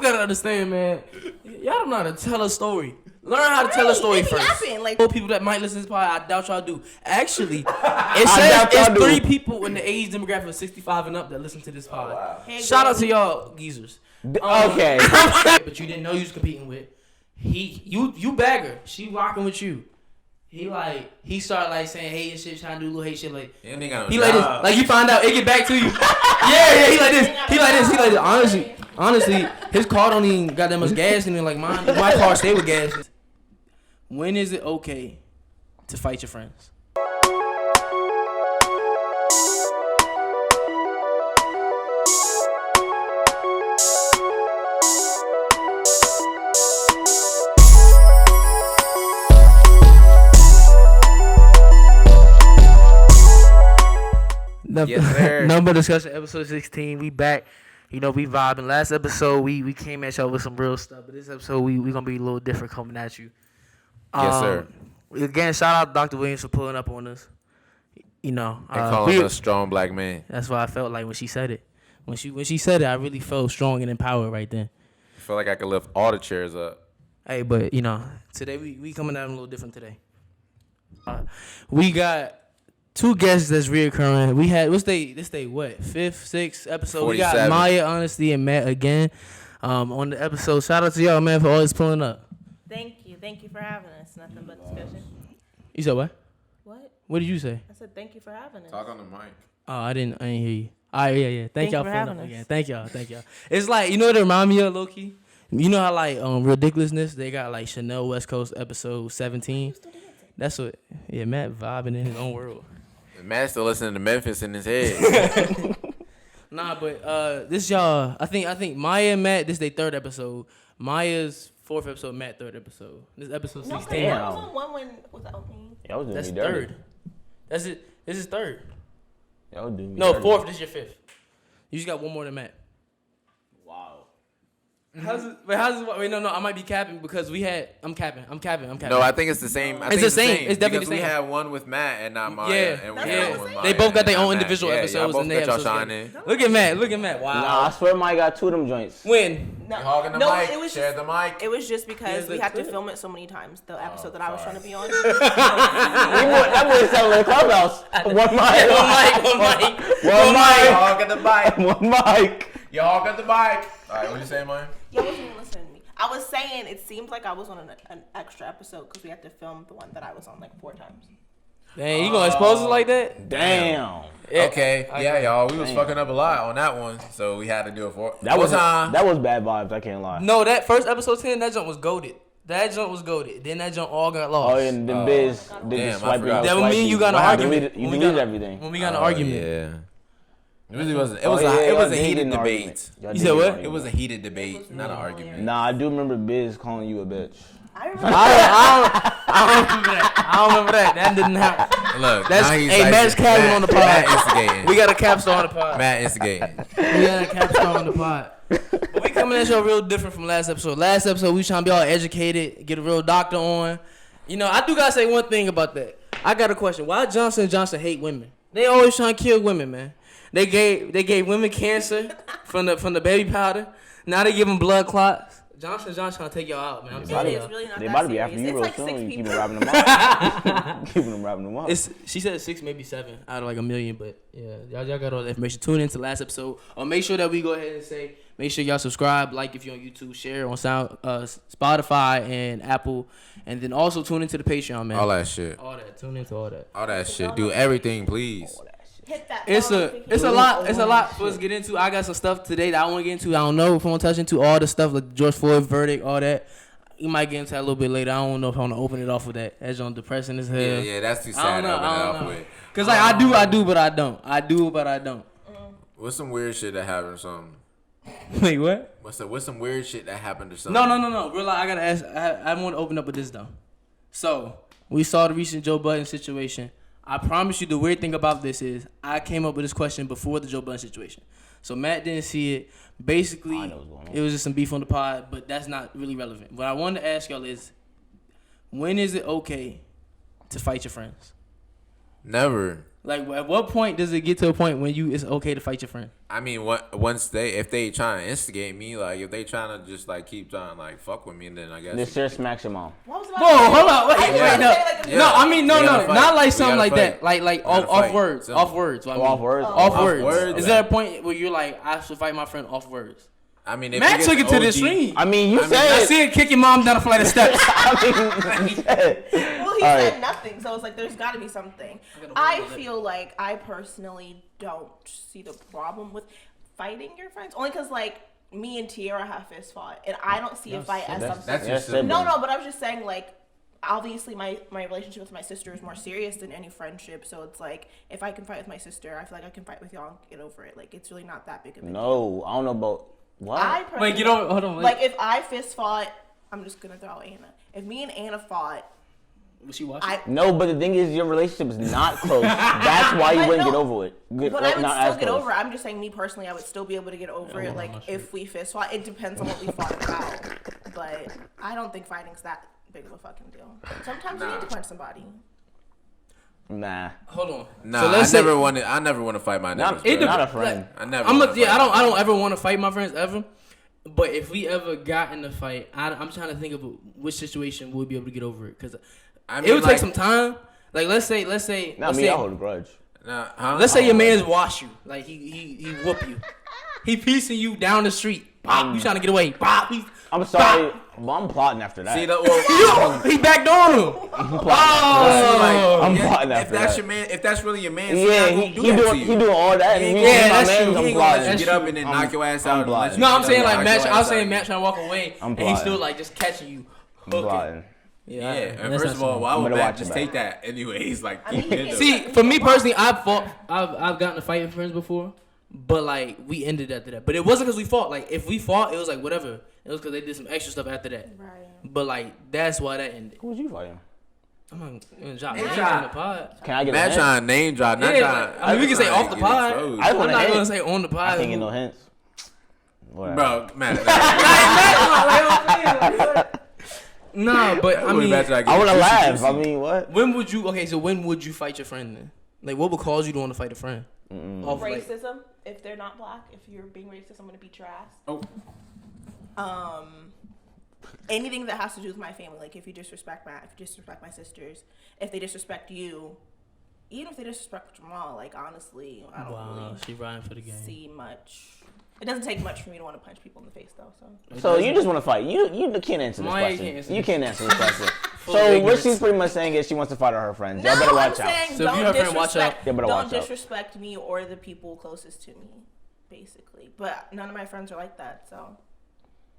gotta understand, man. Y'all don't know how to tell a story. Learn how to tell a story first. Like, people that might listen to this podcast, I doubt y'all do. Actually, it says it's 3 people in the age demographic of 65 and up that listen to this pod. Oh, wow. Shout out to y'all geezers. Okay. But you didn't know you was competing with. You bagger. She rocking with you. He started like saying hate and shit, trying to do little hate shit like. He like this. Like you find out, it get back to you. yeah, he like this. He like this. Honestly, his car don't even got that much gas in it like mine. My car stay with gas. When is it okay to fight your friends? Yes, sir. Number discussion, episode 16. We back. You know, we vibing. Last episode, we came at y'all with some real stuff. But this episode, we going to be a little different coming at you. Yes, sir. Again, shout out to Dr. Williams for pulling up on us. You know. And calling us a strong black man. That's what I felt like when she said it. When she said it, I really felt strong and empowered right then. I feel like I could lift all the chairs up. Hey, but, you know, today we coming at them a little different today. We got 2 guests that's reoccurring. We had this day what 5th, 6th episode. 47. We got Maya, Honesty, and Matt again. On the episode. Shout out to y'all, man, for always pulling up. Thank you for having us. Nothing but discussion. You said what? What did you say? I said thank you for having us. Talk on the mic. Oh, I didn't hear you. All right, yeah. Thank y'all for having pulling up us. again. Thank y'all. It's like, you know what it remind me of, low-key? You know how like Ridiculousness, they got like Chanel West Coast episode 17. That's what. Yeah, Matt vibing in his own world. Matt's still listening to Memphis in his head. Nah, but this y'all. I think Maya and Matt. This is their 3rd episode. Maya's 4th episode. Matt 3rd episode. This is episode 16. I was on one when was that opening? Y'all was doing That's me dirty. 3rd. That's it. This is 3rd. Y'all was doing me No, dirty. 4th. This is your 5th. You just got one more than Matt. Wow. How's it? Wait, no. I might be capping because I'm capping. No, I think it's the same. I It's think the same. It's definitely because the same. We had one with Matt and not Maya. Yeah, And we That's had what one I'm with saying. Maya They both got and their not own Matt. individual Yeah, episodes y'all and both they got y'all episodes shining. Look at Matt. Wow. Nah, I swear Mike got 2 of them joints. When? No, You hogging the mic. it was Share just, the mic. It was just because Here's we the had to clip. film it so many times. The episode that I was trying to be on. That boy selling the clubhouse. One mic. You hogging the mic. One mic. You hogging the mic. All right, what you saying, Maya? Y'all wasn't even listening to me. I was saying it seems like I was on an extra episode because we had to film the one that I was on like 4 times. Dang, you gonna expose us like that? Damn. Okay, yeah, y'all. We was fucking up a lot on that one, so we had to do it for That was time. that was bad vibes. I can't lie. No, that first episode 10, that jump was goated. Then that jump all got lost. Oh, and then Biz did the Damn, I swipe. forgot. That when me and you got an Wow, argument. You When we deleted got- everything. When we got an argument. Yeah. It really wasn't. It Oh, was yeah, a. It y'all was a did heated get in an debate. argument. Y'all You did said get in what? an It argument. was a heated debate, not an argument. Nah, I do remember Biz calling you a bitch. I remember. I don't remember that. That didn't happen. Look, That's now he's hey, like, Matt's capping on the pod. Matt instigating. We got a capstone on the pod. Matt instigating. We got a capstone on the pod. But we coming at y'all real different from last episode. Last episode, we trying to be all educated, get a real doctor on. You know, I do gotta say one thing about that. I got a question. Why Johnson & Johnson hate women? They always trying to kill women, man. They gave women cancer from the baby powder. Now they give them blood clots. Johnson & Johnson trying to take y'all out, man. I'm It sorry, is y'all. really not They that about to be serious. after you It's real like soon. 6 You keep people. wrapping them up. Keeping them wrapping them up. She said 6, maybe 7 out of like 1 million, but yeah, y'all got all the information. Tune into last episode, or make sure that we go ahead and say, make sure y'all subscribe, like if you're on YouTube, share on Spotify and Apple, and then also tune into the Patreon, man. All that shit. All that. Tune into all that. All that shit. Do everything, please. Hit that It's phone a notification. lot for us to get into. I got some stuff today that I want to get into. I don't know if I want to touch into all the stuff like George Floyd verdict, all that. You might get into that a little bit later. I don't know if I want to open it off with that. That's on depressing as hell. Yeah, that's too I sad don't to know. open it I up don't know. with. Cause like I do, but I don't. I do, but I don't. What's some weird shit that happened or something? Wait, what? What's some weird shit that happened or something? No. Real, I gotta ask. I want to open up with this though. So we saw the recent Joe Budden situation. I promise you, the weird thing about this is I came up with this question before the Joe Budden situation. So Matt didn't see it. Basically, I know what's going on. it was just some beef on the pod, but that's not really relevant. What I wanted to ask y'all is, when is it okay to fight your friends? Never. Like, at what point does it get to a point when it's okay to fight your friend? I mean, if they trying to instigate me, like if they trying to just like keep trying to like fuck with me, then I guess. This year smacks your mom. What was Whoa, hold on, wait, Yeah. no. Yeah. No, I mean, no, We gotta fight. not like We something gotta like that. fight. Like We gotta off fight. words, Simple. off words. I mean, Off words. Off Oh. words. words. Is there a point where you're like, I should fight my friend off words? I mean, if Matt it took it gets to the OD extreme. I mean, you I mean, said. I see it kick your mom down a flight of steps. I mean, you said. Well, he All said right. nothing, so it's like there's got to be something. gotta I hold it. feel like I personally don't see the problem with fighting your friends, only because like me and Tiara have fist fought, and I don't see a fight as something. That's Yes, your sibling. No, but I was just saying like. Obviously, my relationship with my sister is more serious than any friendship, so it's like if I can fight with my sister, I feel like I can fight with y'all and get over it. Like it's really not that big of a deal. No, I don't know about what. I personally, Wait, get on. Hold on. like if I fist fought, I'm just gonna throw out Anna. If me and Anna fought, Was she watching? No, but the thing is, your relationship is not close. That's why you I wouldn't know, get over it. but I would not still as get close. over it. I'm just saying, me personally, I would still be able to get over it. Like if we fist fought, it depends on what we fought about. But I don't think fighting's that big of a fucking deal. Sometimes you need to punch somebody. Nah, Hold on. Nah, So let's I say- never want to fight my not, niggas. bro. not a friend. I never. I wanna fight don't. I my don't ever want to fight my friends ever. But if we ever got in a fight, I'm trying to think of which situation we'll be able to get over it, because I it mean, would like, take some time. Like let's say, Not let's me. say, I hold a grudge. Nah, huh? let's say your man's wash you, like he whoop you, he piecing you down the street. Pop, you trying to get away. Pop, I'm sorry, but I'm plotting after that. See, well, he backed on him. I'm plotting. Oh, I'm yeah, plotting if after that's that. your man, if that's really your man, Yeah, he he do that to doing you. he doing all that. And He me ain't and Yeah, my that's man, true. I'm He ain't plotting. Let you That's get up true. and then I'm- knock your ass I'm out. and let plotting. you no, I'm get saying up like and knock Matt. your I was ass saying out. Matt trying to walk away, I'm and he's plotting. still like just catching you. I'm hooking. plotting. Yeah, that's and not first of all, something- why I'm would gonna Matt watch just it take back. that anyways? Like, I mean, keep he it can- up. See, for me personally, I've gotten a fight with friends before, but like we ended after that. But it wasn't because we fought. Like if we fought, it was like whatever. It was because they did some extra stuff after that. Right. But like that's why that ended. Who was you fighting? I'm gonna drop Name names drop. on the pod. Can I get a Matt hint? trying to name drop, not Yeah, trying. like, I mean, we can say off the get pod. exposed. I I'm want a not hint. gonna say on the pod. I can't get no hints. Whatever. Bro, Matt. Nah, but I mean, I want to laugh. I mean, what? when would you? Okay, so when would you fight your friend then? Like, what would cause you to want to fight a friend? Off, like, Racism. If they're not black, if you're being racist, I'm gonna beat your ass. Oh. Anything that has to do with my family, like if you disrespect my sisters, if they disrespect you, even if they disrespect Jamal, like honestly, I don't wow, really she riding for the game. see much. It doesn't take much for me to want to punch people in the face, though. So So you just want to fight? You can't answer this Why you question. can't answer You this? can't answer this question. Full So of what ignorance. she's pretty much saying is she wants to fight all her friends. Y'all no, better watch I'm out. saying So if don't you her friend, watch disrespect. out. Yeah, better Don't watch out. disrespect me or the people closest to me, basically. But none of my friends are like that, so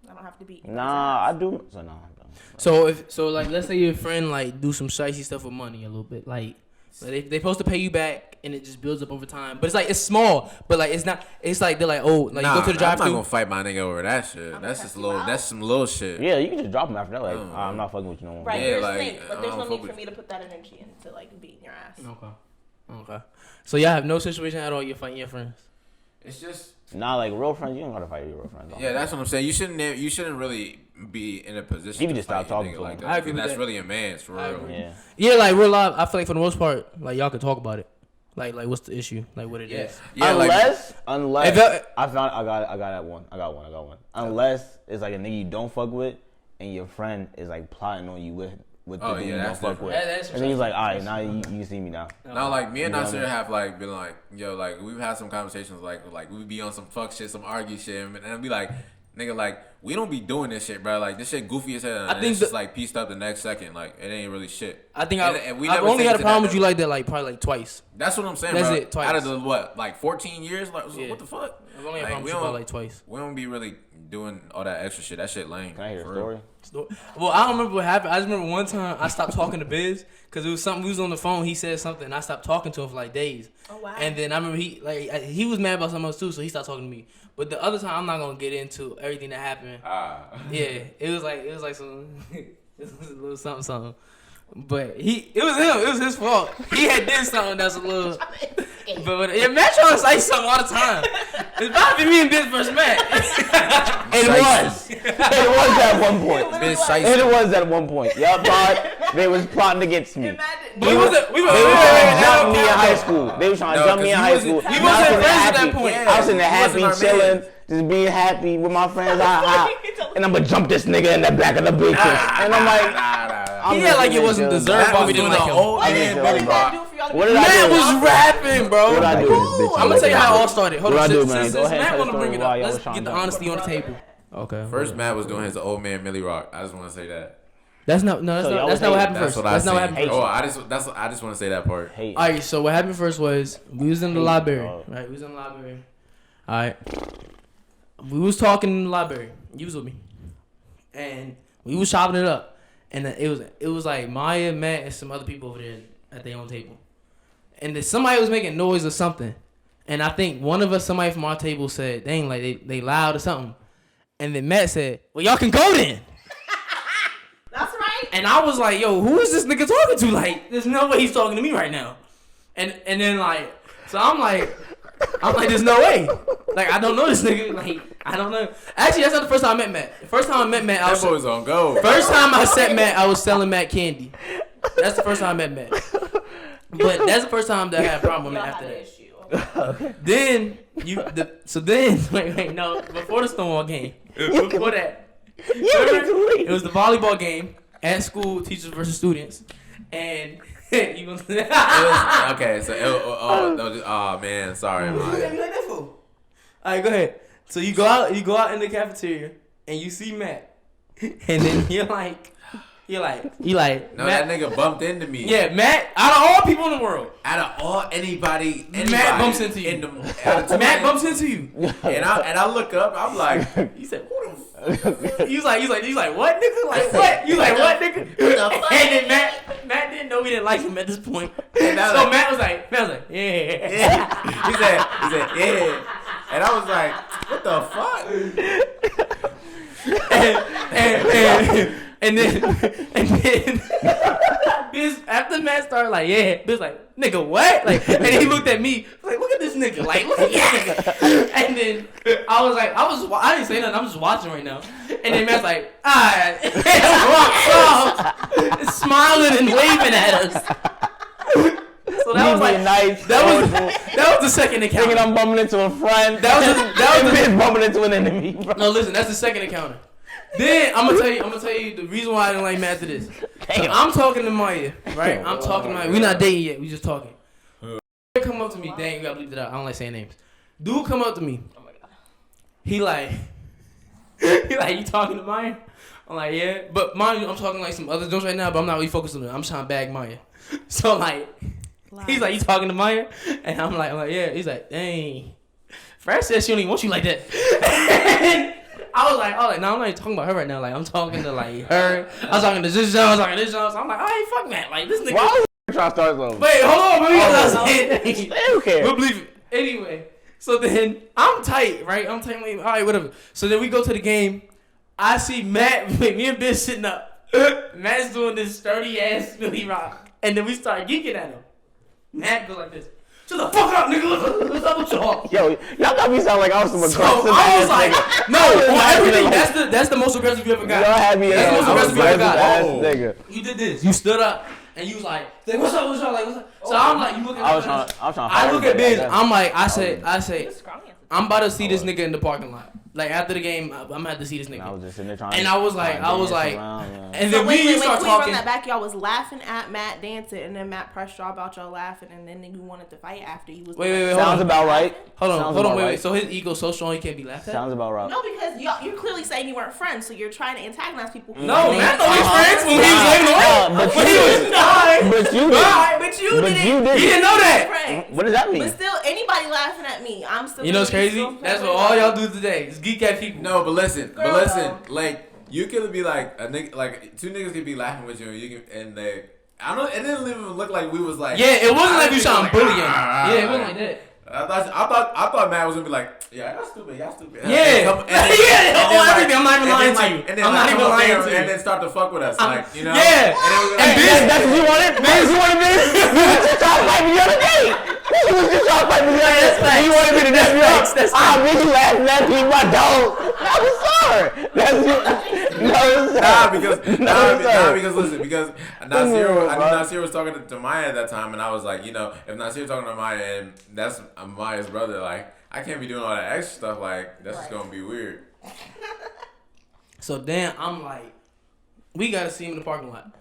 I don't have to beat. Nah, I do. So no. So like let's say your friend like do some shicey stuff with money a little bit, like they supposed to pay you back and it just builds up over time. But it's like it's small, but like it's not. It's like they're like oh like Nah, you go to the I'm drive not thru. gonna fight my nigga over that shit. That's just a little. That's some little shit. Yeah, you can just drop him after that. Like, Oh. I'm not fucking with you no more. Right, Yeah, you're like, a snake, but there's I no don't need fuck for with- me to put that energy into like beating your ass. Okay. So y'all have no situation at all. You're fighting your friends. It's just. Nah, like real friends, you don't gotta fight your real friends. Yeah, that's what I'm saying. You shouldn't really be in a position. You can to just stop fight a talking nigga to like him. that. I agree with That's that. really a man's for I real. agree. Yeah. Yeah, like real life. I feel like for the most part, like y'all can talk about it. Like what's the issue? Like what it is. Yeah. Yeah, Unless If that- I got one. Unless it's like a nigga you don't fuck with, and your friend is like plotting on you with Oh, the dude yeah, you don't that's fuck different. with. That's And then he's like, all right, now you see me now. Now, like me and You know what I Nasir mean? have like been like, yo, like we've had some conversations, like we be on some fuck shit, some argue shit, and I'll be like, nigga, like we don't be doing this shit, bro. Like this shit goofy as hell. And think it's just the- like pieced up the next second. Like it ain't really shit. I think And we I've never only take had it a to problem that with you level. like that like probably like twice. That's what I'm saying, That's bro. it, twice. Out of the what, like 14 years, like Yeah. what the fuck? I've only had a problem we with you don't about like twice. we don't be really doing all that extra shit. That shit lame. Can I hear a for real. story? Well, I don't remember what happened. I just remember one time I stopped talking to Biz because it was something. We was on the phone. He said something, and I stopped talking to him for like days. Oh wow. And then I remember he was mad about something else too, so he stopped talking to me. But the other time, I'm not gonna get into everything that happened. Yeah, it was like some, it was a little something. But it was him. It was his fault. He had did something that's a little. But yeah, Matt trying to say something all the time. It's probably me and Biz first met. It was. It was at one point. Been And it was at one point. Yup, dog. They was plotting against me. We was They were trying to jump me in high school. They were trying to jump me in high school. We wasn't friends at that point. I was in the He happy, wasn't our chilling, man. just being happy with my friends. And I'm gonna jump this nigga in the back of the bleachers. And I'm like, I'm Yeah, like it wasn't just- deserved. That Why was we didn't doing like the him? old I man didn't Billy feel Rock. What did I Matt do? was rapping, bro. What did I do? I'm gonna tell you how it all started. Hold What on, I do, since, man? since, Go since ahead, Matt tell wanna the bring it story up, while y'all let's was trying get the to- honesty on the table. Okay. First, Matt was doing his old man Millie Rock. I just want to say that. That's not So y'all that's was not what hating. happened That's first. what I That's not what seen. happened first. I just want to say that part. Hey, All right, so what happened first was we was in the library, dog. right? We was in the library. All right, we was talking in the library. You was with me, and we was chopping it up, and it was like Maya, Matt, and some other people over there at their own table, and then somebody was making noise or something, and I think one of us, somebody from our table said, "Dang, like they loud or something," and then Matt said, "Well, y'all can go then." That's right. And I was like, yo, who is this nigga talking to? Like, there's no way he's talking to me right now. And then like, so I'm like, there's no way. Like, I don't know this nigga. Like, I don't know. Actually, that's not the first time I met Matt. The first time I met Matt, That boy's on go. first time I met Matt, I was selling Matt candy. That's the first time I met Matt. But that's the first time that I had a problem with Y'all Matt had after an that. issue. Wait, no, before the Stonewall game, before that. you It was the volleyball game at school, teachers versus students, and you gonna Okay, so oh man, sorry. All Man. right, go ahead. So you go out in the cafeteria and you see Matt, and then you like, No, Matt, that nigga bumped into me. yeah, Matt. Out of all people in the world, Out of all anybody Matt bumps into you. Matt bumps into you. and I look up. I'm like, He said, "Who the?" He's like, what, nigga? Like what? You like what, nigga? And then Matt didn't know we didn't like him at this point. So Matt was like, yeah. he said, yeah. And I was like, what the fuck? And then Biz, after Matt started like, yeah, Biz like, nigga, what? Like, and he looked at me like, look at this nigga, like, look at this nigga. And then I was like, I didn't say nothing, I'm just watching right now. And then Matt's like, alright, and walks off, smiling and waving at us. So that was like, nice. that was the second encounter. Thinking I'm bumping into a friend. That was the bitch bumping into an enemy, bro. No, listen, that's the second encounter. Then I'm gonna tell you the reason why I didn't like Matt after this. So I'm talking to Maya, right? I'm talking to Maya. We not dating yet. We just talking. Come up to me. Dang, you gotta bleep it out. I don't like saying names. Dude, come up to me. Oh my god. He like, you talking to Maya? I'm like, yeah. But mind you, I'm talking like some other jokes right now, but I'm not really focused on it. I'm trying to bag Maya. So like, he's like, you talking to Maya? And I'm like, yeah. He's like, dang. Fresh said she don't even want you like that. I was like, no, I'm not even talking about her right now. Like, I'm talking to like her. I was talking to this John. I was talking to this John. So I'm like, all right, fuck Matt. Like this nigga. Why was trying to start something? Wait, hold on, They don't care. We'll believe it. Anyway, so then I'm tight, right? I'm tight. All right, whatever. So then we go to the game. I see Matt, me and Biz sitting up. Matt's doing this sturdy ass Millie Rock, and then we start geeking at him. Matt goes like this. Shut the fuck up, nigga. What's up with y'all? Yo, y'all got me sound like I was some So aggressive. I was like, nigga. no, on everything. That's the most aggressive you ever got. Y'all had me That's the most I was aggressive you ever got. ass nigga. You did this. You stood up and you was like, what's up, what's up, like what's up? So I'm like, you looking at I was trying. I look at Biz. I'm like, I say, Scrawny. I'm about to see this nigga in the parking lot. Like after the game, I'm gonna have to see this I nigga. was just sitting there trying. And I was like, and So then wait, we start can we run talking. that back? Y'all was laughing at Matt dancing, and then Matt pressed y'all about y'all laughing, and then you wanted to fight after you was. Wait, hold Sounds on. about right. Hold on, Sounds wait, about wait. right. So his ego's so strong he can't be laughed at. Sounds about right. No, because you're clearly saying you weren't friends, so you're trying to antagonize people. No, Matt thought we was friends when he was waving away. But When he was dying. But you Right, did. But you But didn't. you did. He didn't know that. Friends. What does that mean? But still, anybody laughing at me, I'm still. You know what's gonna be crazy? so That's friendly what all about y'all do today. Is geek at people. No, but listen, Girl. like you could be like a nigga, like two niggas could be laughing with you, and you can, and they, I don't, it didn't even look like we was like. Yeah, it wasn't like we was trying to bully him. "Ah, Yeah, it wasn't like that. I thought Matt was gonna be like, yeah, y'all stupid. Yeah, and everything. I'm not even lying to you. I'm not even lying to you. And then start to fuck with us, like you know. Yeah. And then we And like, Biz, That's what you wanted? That's what you wanted, Biz? You were just trying to fight me the other day. You was just trying to fight me. You wanted me to mess me up. I really laughing at me, my dog. I'm sorry. That's you. No, sir. Because listen, because Nasir was talking to Maya at that time, and I was like, if Nasir talking to Maya and that's Maya's brother, like, I can't be doing all that extra stuff. Like, that's just gonna be weird. So then I'm like, we gotta see him in the parking lot,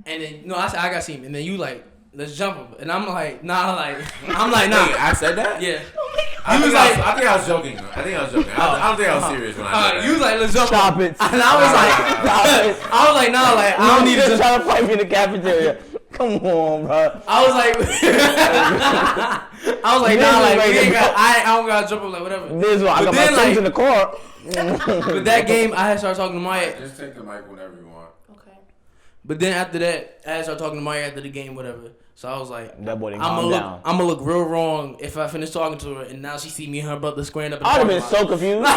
and then I said I gotta see him, and then you like, let's jump him, and I'm like, nah. Wait, I said that? Yeah. I think I was joking. I don't think I was serious when I said that. You was like, let's jump Stop him. it. And I was like, nah, like I don't need to just trying to fight me in the cafeteria. Come on, bro. I was like, nah, like we ain't got. I don't gotta jump him, like whatever. This is why I got my things in the car. But that game, I had started talking to Maya. Just take the mic whenever you want. Okay. But then after that, I had started talking to Maya after the game, whatever. So I was like, that boy didn't calm down. I'm gonna look real wrong if I finish talking to her, and now she see me and her brother squaring up. In the I would have been so confused. I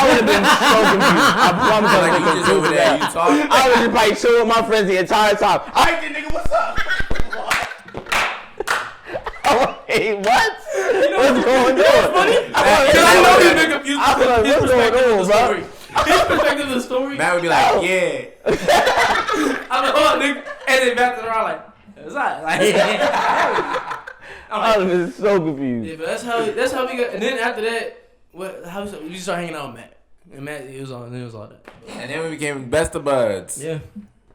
would have been so confused. I promise I Like, you just over there, you talking? I would have probably chilling with my friends the entire time. All right, then, nigga, what's up? Oh, hey, what? What's going on? I know you've been confused. I was like, what's going on, bro? His perspective of the story. Matt would be like, yeah. I'm like, oh, nigga. And then back to the round, like, what's that? Like, I would have been so confused. yeah, but that's how we got. And then after that, we start hanging out with Matt. And Matt, it was all that. And then we became best of buds. Yeah.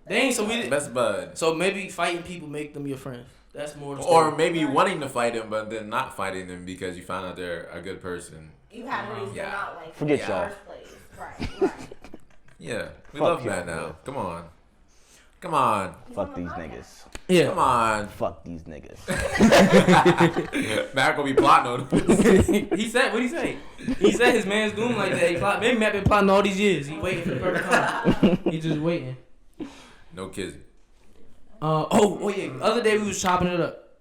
Dang, so we Best buds. So maybe fighting people make them your friends. That's more the story. Or maybe wanting to fight them, but then not fighting them because you found out they're a good person. You had a reason to not like Forget in the y'all. first place. Right. Yeah, we Fuck love you, Matt bro. now. Come on. Fuck these niggas. Yeah. Come on. Fuck these niggas. Matt gonna be plotting on him. He said, what'd he say? He said his man's doing like that. Maybe Matt been plotting all these years. He waiting for the perfect time. He just waiting. No kizzy. Oh yeah. The other day we was chopping it up.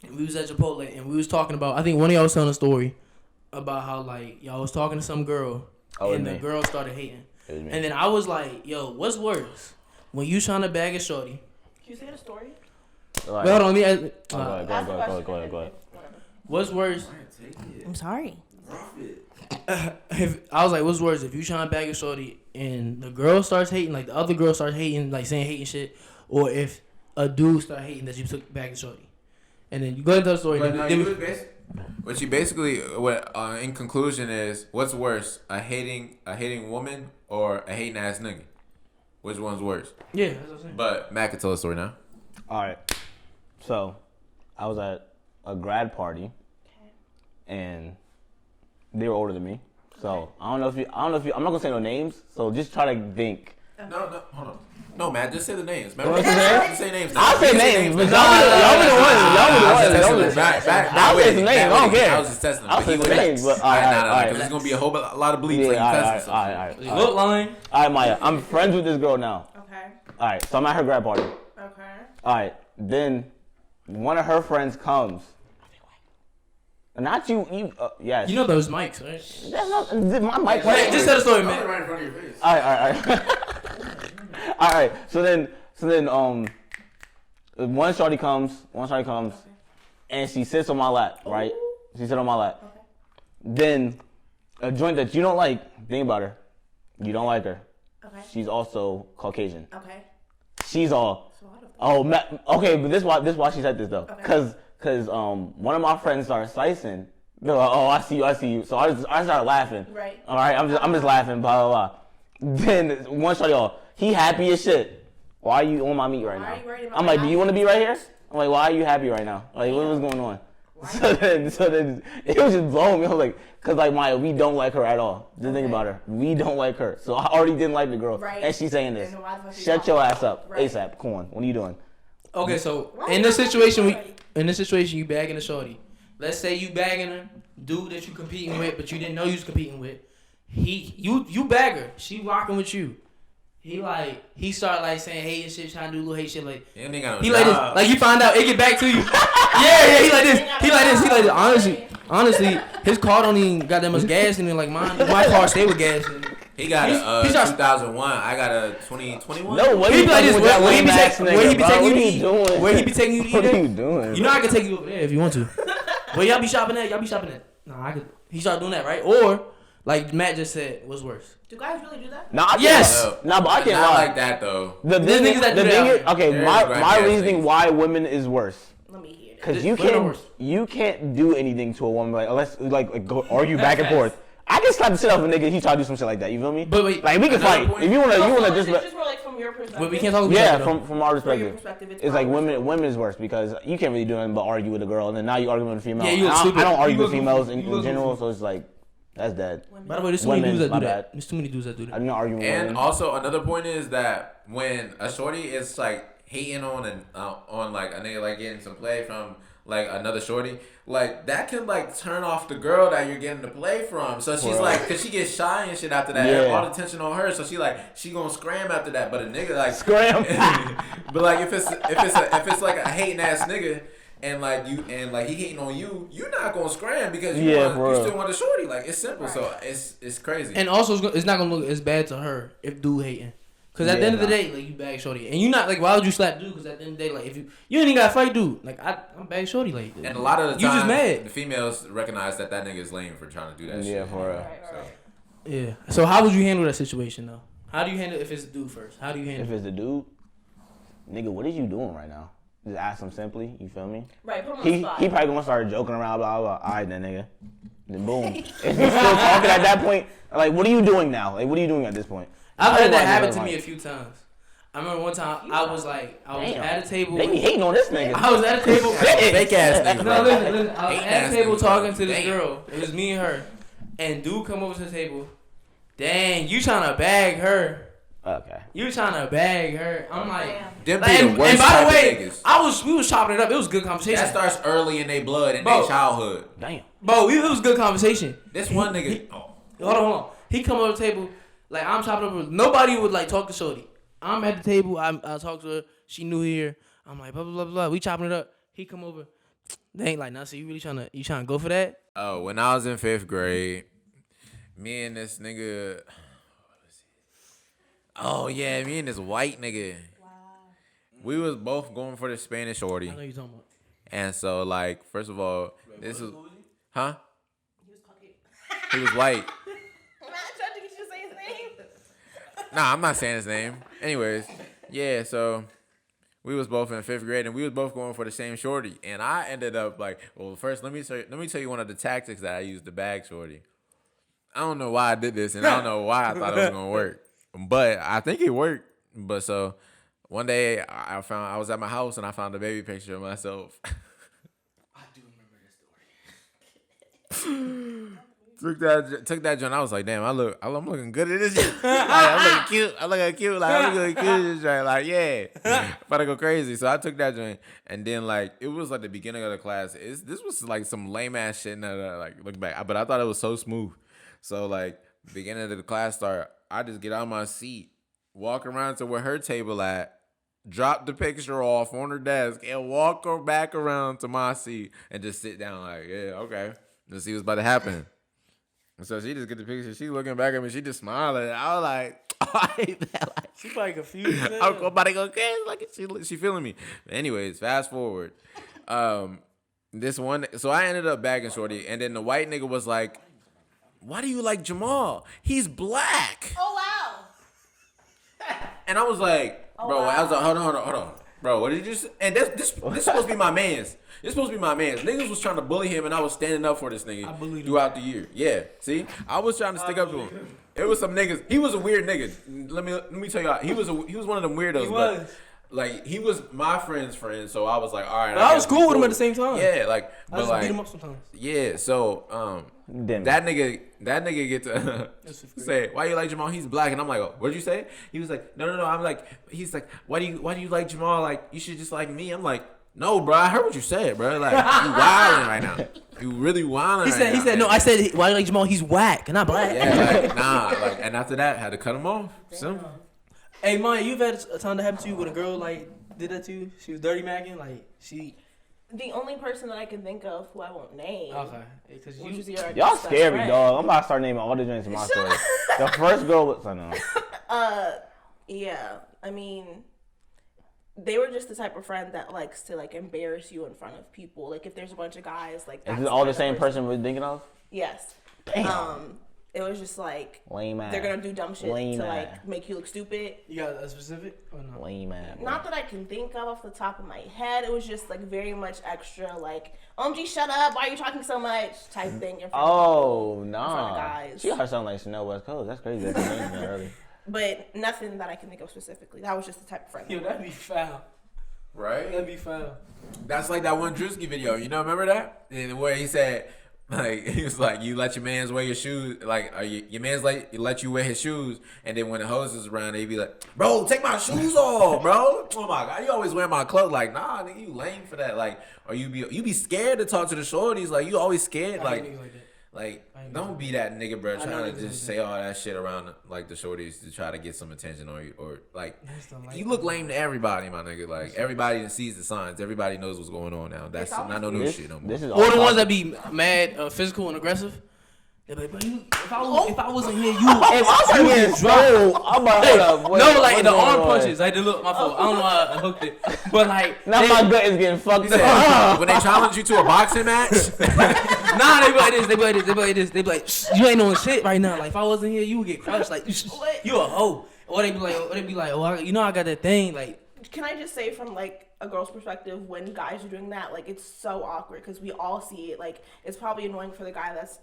And we was at Chipotle and we was talking about. I think one of y'all was telling a story about how like y'all was talking to some girl and the girl started hating. And then I was like, yo, what's worse? When you trying to bag a shorty. Can you say the story? Right. Well, hold on. Go ahead. What's worse? I'm sorry. If I was like, what's worse? If you trying to bag a shorty and the girl starts hating, like the other girl starts hating, like saying hating shit, or if a dude start hating that you took back a shorty, and then you go into the story. What you basically, in conclusion is, what's worse, a hating woman or a hating ass nigga? Which one's worse? Yeah, that's what I'm saying. But Matt can tell the story now. All right. So, I was at a grad party, and they were older than me. So I don't know if you. I'm not gonna say no names. So just try to think. No, hold on. No, Matt, just say the names. Man, What's his name? Say names. I'll say names, but y'all be the ones. I'll say some names. I don't care. I was just testing. I'll say some names, but all right. Because there's gonna be a lot of bleeps. Yeah, all right. Look, line. All right, Maya. I'm friends with this girl now. Okay. All right, so I'm at her grad party. Okay. All right, then one of her friends comes. Not you. Yes. You know those mics, right? That's not my mic. Wait, just tell the story, man. Right in front of your face. All right. All right. So then, one shorty comes, and she sits on my lap, right? She sits on my lap. Okay. Then, a joint that you don't like. Think about her. You don't like her. Okay. She's also Caucasian. Okay. She's all. So Okay, but this why she said this though, Okay. cause one of my friends started slicing. They're like, oh, I see you. So I started laughing. Right. All right, I'm just laughing. Blah blah blah. Then one shot, y'all, he happy as shit. Why are you on my meat right Why now? are you worried about I'm my like, do you want to be right here? happiness? I'm like, why are you happy right now? Like, what was going on? So then it was just blowing me. I was like, cause like Maya, we don't like her at all. Just think about her. We don't like her. So I already didn't like the girl, Right. and she's saying this. And why the fuck you Shut don't? your ass up, Right. ASAP. Come on, what are you doing? Okay, so Why in you this not situation, already? you bagging a shorty. Let's say you bagging her, dude that you competing with, but you didn't know you was competing with. You bag her. She rocking with you. He started like saying hate and shit, trying to do little hate shit like. Yeah, nigga got no He like this, job. like you find out it get back to you. yeah, he like this. He like this. Honestly, his car don't even got that much gas in it like mine. My car stay with gas in it. He got a he starts- 2001. I got a 2021. No, what He you be like doing this. with that Where he lame be ass taking? Where he nigga, be bro? taking you What to are eat? you doing? Where he be taking you to eat? What are at? you doing? You know I can take you over there if you want to. Where y'all be shopping at? Y'all be shopping at? Nah, I could. He started doing that, right? Or like Matt just said, what's worse? Do guys really do that? Nah, I can't Yes. lie. Nah, but I can't Not lie. like that though. The There's thing niggas that the do thing that. is, okay, There's my grimy-ass reasoning niggas. why women is worse. Let me hear it. Cause you Women are you can't do anything to a woman like unless like go argue back and forth. I can slap the shit out of a nigga if he try to do some shit like that. You feel me? But wait, like we can another fight point- if you wanna So just. it's just more like from your perspective. but we can't talk about Yeah, that. from our From your perspective, perspective, it's like probably women is worse because you can't really do nothing but argue with a girl, and then now you arguing with a female. Yeah, you And look stupid. I don't argue You with look females goofy. in You look general, goofy. so it's like that's dead. By the way, there's too many Women, dudes that my do bad. that. There's too many dudes that do that. I'm not arguing with And women. also another point is that when a shorty is like hating on like a nigga like getting some play from like another shorty, like that can like turn off the girl that you're getting the play from. So she's Bro. like, cause she gets shy and shit after that. Yeah. All the tension on her. So she gonna scram after that. But a nigga like Scram. but like if it's like a hating ass nigga. And like he hating on you, you're not gonna scram because you still want the shorty. Like it's simple, so it's crazy. And also, it's not gonna look as bad to her if dude hating. Cause at the end of the day, like you bag shorty, and you not like why would you slap dude? Cause at the end of the day, like if you ain't even gotta fight dude, like I'm bag shorty, like. And a lot of the you time, just mad. the females recognize that nigga is lame for trying to do that shit. Yeah, for real. So, Yeah. So how would you handle that situation though? How do you handle if it's a dude first? How do you If handle? it's the dude, nigga, what is you doing right now? Just ask him simply. You feel me? Right, put him on the He spot. probably gonna start joking around, blah blah. All right, then nigga. Then boom. If he's still talking at that point, like, what are you doing now? Like, what are you doing at this point? I've I had don't that like happen that, to like- me a few times. I remember one time I was Damn. at a table. They be hating on this nigga. I was at a table. fake ass nigga. No, listen. I was Hating at ass a table nigga, talking bro. to this Damn. girl. It was me and her. And dude come over to the table. Dang, you trying to bag her. Okay. You trying to bag her. I'm like. them Like, be the worst and by type the way, of niggas. we was chopping it up. It was good conversation. That starts early in their blood, in Bro. their childhood. Damn. Bro, it was good conversation. This one nigga. Hold on. He come over the table, like I'm chopping up. Nobody would like talk to shorty. I'm at the table. I talk to her. She new here. I'm like blah blah blah blah. We chopping it up. He come over. They ain't like, nah. So you really trying to go for that? Oh, when I was in 5th grade, me and this nigga. Oh yeah, me and this white nigga. Wow. We was both going for the Spanish shorty. I know you talking about. And so, like, first of all, this is, huh? He was Caucasian. He was white. I'm not trying to get you to say his name. Nah, I'm not saying his name. Anyways, yeah. So we was both in 5th grade, and we was both going for the same shorty. And I ended up like, well, first let me tell you one of the tactics that I used to bag shorty. I don't know why I did this, and I don't know why I thought it was gonna work, but I think it worked. But so one day I was at my house and I found a baby picture of myself. I do remember this story. Took that joint. I was like, damn, I'm looking good at this. I'm looking cute. I'm looking cute. Like I'm looking cute at this joint. Like yeah, about to go crazy. So I took that joint, and then like it was like the beginning of the class. This was like some lame ass shit. Now that I like look back, but I thought it was so smooth. So like beginning of the class start, I just get out of my seat, walk around to where her table at, drop the picture off on her desk, and walk her back around to my seat and just sit down like, yeah, okay. Let's see what's about to happen. And so she just get the picture. She looking back at me. She just smiling. I was like, She probably confused. I'm about to go crazy. Like she feeling me. But anyways, fast forward. This one. So I ended up bagging shorty, and then the white nigga was like, "Why do you like Jamal? He's black." Oh wow. And I was like, bro, I was like, hold on. Bro, what did you just, and this supposed to be my man's. This supposed to be my man's. Niggas was trying to bully him, and I was standing up for this nigga throughout the year. Yeah, see? I was trying to stick up to him. It was some niggas. He was a weird nigga. Let me tell y'all. He was one of them weirdos. He was. But, like, he was my friend's friend, so I was like, all right. But I was guess we cool with him at the same time. Yeah, like, I but just like, beat him up sometimes. yeah, so Damn. that nigga get to say, why you like Jamal? He's black. And I'm like, oh, what'd you say? He was like, no. I'm like, he's like, why do you like Jamal? Like, you should just like me. I'm like, no, bro, I heard what you said, bro. Like, you wilding right now. You really wilding right now. He said, no, I said, why you like Jamal? He's whack, not black. Yeah, like, nah. Like, and after that, had to cut him off. Simple. Hey, Maya, you've had a time that happened to you when a girl, like, did that to you? She was dirty macking? Like, she... The only person that I can think of who I won't name. Okay. Because Which is Y'all best scary, friend. dog. I'm about to start naming all the joints in my story. The first girl was, I know. Yeah. I mean, they were just the type of friend that likes to like embarrass you in front of people. Like if there's a bunch of guys, like Is that's this all the kind same of person we're thinking of? Yes. Damn. It was just like Lame ass. they're gonna do dumb shit Lame to ass. like make you look stupid. You got a specific or no? Lame ass. Not that I can think of off the top of my head. It was just like very much extra, like OMG, shut up! Why are you talking so much? Type thing. In front Oh, of nah. guys. She got her sound like Chanel West Coast. That's crazy. That's amazing early. But nothing that I can think of specifically. That was just the type of friend. Yo, that'd be foul. Right? That'd be foul. That's like that one Drewski video. You know, remember that? And where he said, like, he was like, you let your mans wear your shoes. Like, your mans let you wear his shoes. And then when the hoes is around, they be like, bro, take my shoes off, bro. Oh my God, you always wear my clothes. Like, nah, nigga, you lame for that. Like, or you be scared to talk to the shorties. Like, you always scared. I hate Like, niggas like that. don't be that nigga, bro. I know Trying niggas to just like say all that shit around like the shorties to try to get some attention on you, or like That's the life you look of lame to everybody, my nigga. Like everybody sees the signs. Everybody knows what's going on now. That's not no new shit no more. This is Or the all ones that be mad, physical and aggressive. They be like, bro, if I wasn't here, you I'm would drop. I'm about to hold up. Wait, No, like what's the going arm on? punches. Like the look, my fault. I don't know how I hooked it, but like Now they- my gut is getting fucked He said, up. when they challenge you to a boxing match, Nah, they be like this. They be like this. They be like this. They be like, "Shh, you ain't doing shit right now. Like if I wasn't here, you would get crushed. Like you a hoe." Or they be like, "Oh, you know I got that thing." Like Can I just say from like a girl's perspective, when guys are doing that, like it's so awkward because we all see it. Like it's probably annoying for the guy that's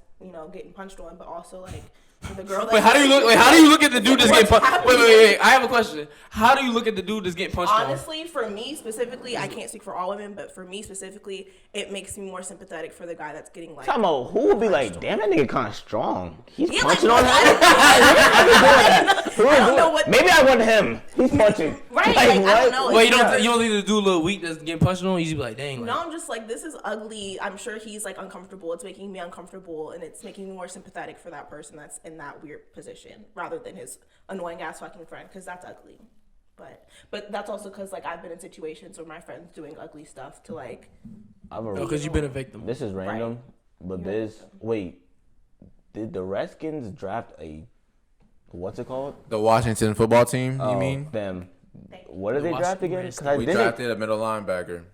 getting punched on, but also like for the girl. Wait, how do you look? Wait, how do you look at the dude that's getting punched? Wait. I have a question. How do you look at the dude that's getting punched on? Honestly, for me specifically, I can't speak for all women, but for me specifically, it makes me more sympathetic for the guy that's getting like. Talking about who would be like, damn, that nigga kind of strong. He's Yeah, punching like, on that. I don't know what. Maybe I want him. He's punching. Right, like, I don't know. Wait, you don't think the dude little weak that's getting punched on? You just be like, dang. Like, No, I'm just like, this is ugly. I'm sure he's like uncomfortable. It's making me uncomfortable, and it's making me more sympathetic for that person that's in that weird position rather than his annoying ass fucking friend, because that's ugly. But that's also because like I've been in situations where my friends doing ugly stuff to like. because you've been a victim. This is random, but wait, did the Redskins draft a, what's it called? the Washington football team. You mean? Them. What did The they draft Washington again? Redskins. 'Cause I We didn't- drafted a middle linebacker,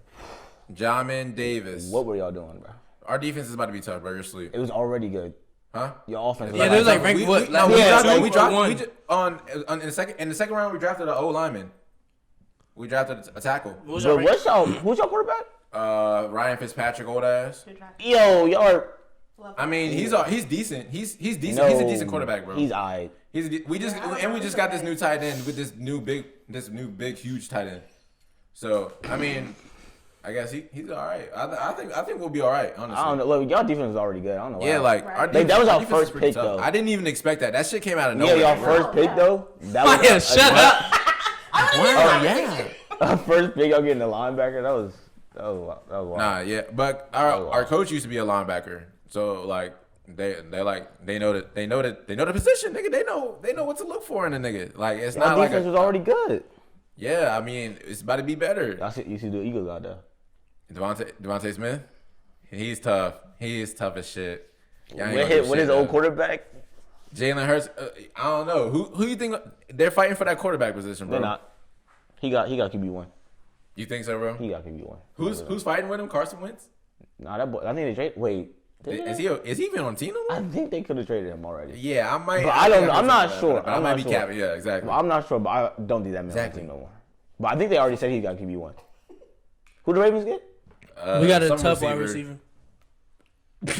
Jamin Davis. What were y'all doing, bro? Our defense is about to be tough, bro. You're asleep. It was already good. Huh? Your offense. Yeah, they was like ranked what? No, Like, we yeah, drafted. two We or dropped. one? We just, in the second round, we drafted an O lineman. We drafted a tackle. What was your But rank? who's your quarterback? Ryan Fitzpatrick, old ass. Yo, y'all are. I mean, he's decent. He's decent. No, He's a decent quarterback, bro. He's alright. We just got this new tight end with this new big huge tight end. So I mean, I guess he's all right. I think we'll be all right. Honestly. I don't know. Look, y'all defense is already good. I don't know. Yeah, why. like Right. our Like, defense, that was our defense is first pretty pick, tough. though. I didn't even expect that. That shit came out of Yeah, nowhere. y'all bro. first pick though. That was Yeah, shut up. Oh yeah. Our first pick. Y'all getting the linebacker. That was wild. Nah, yeah, but our coach used to be a linebacker, so like they know the position, nigga. They know what to look for in a nigga. Like it's Y'all not like defense was already good. yeah. I mean, it's about to be better. Y'all see, you see the Eagles out there. Devontae Smith, he's tough. He is tough as shit. Y'all ain't With gonna do his shit, old though. quarterback, Jalen Hurts. I don't know who you think they're fighting for that quarterback position, bro. they're not. He got QB1. You think so, bro? He got QB1. Who's fighting with him? Carson Wentz? Nah, that boy. I think they traded. Wait, did they? Is he even on the team no I more? think they could have traded him already. Yeah, I might. But I don't know. I'm think not heard sure. something about that, I'm but I not might be sure. capping. Yeah, exactly. Well, I'm not sure, but I don't think that man Exactly. on the team no more. But I think they already said he got QB1. Who the Ravens get? We got a some tough wide receiver. I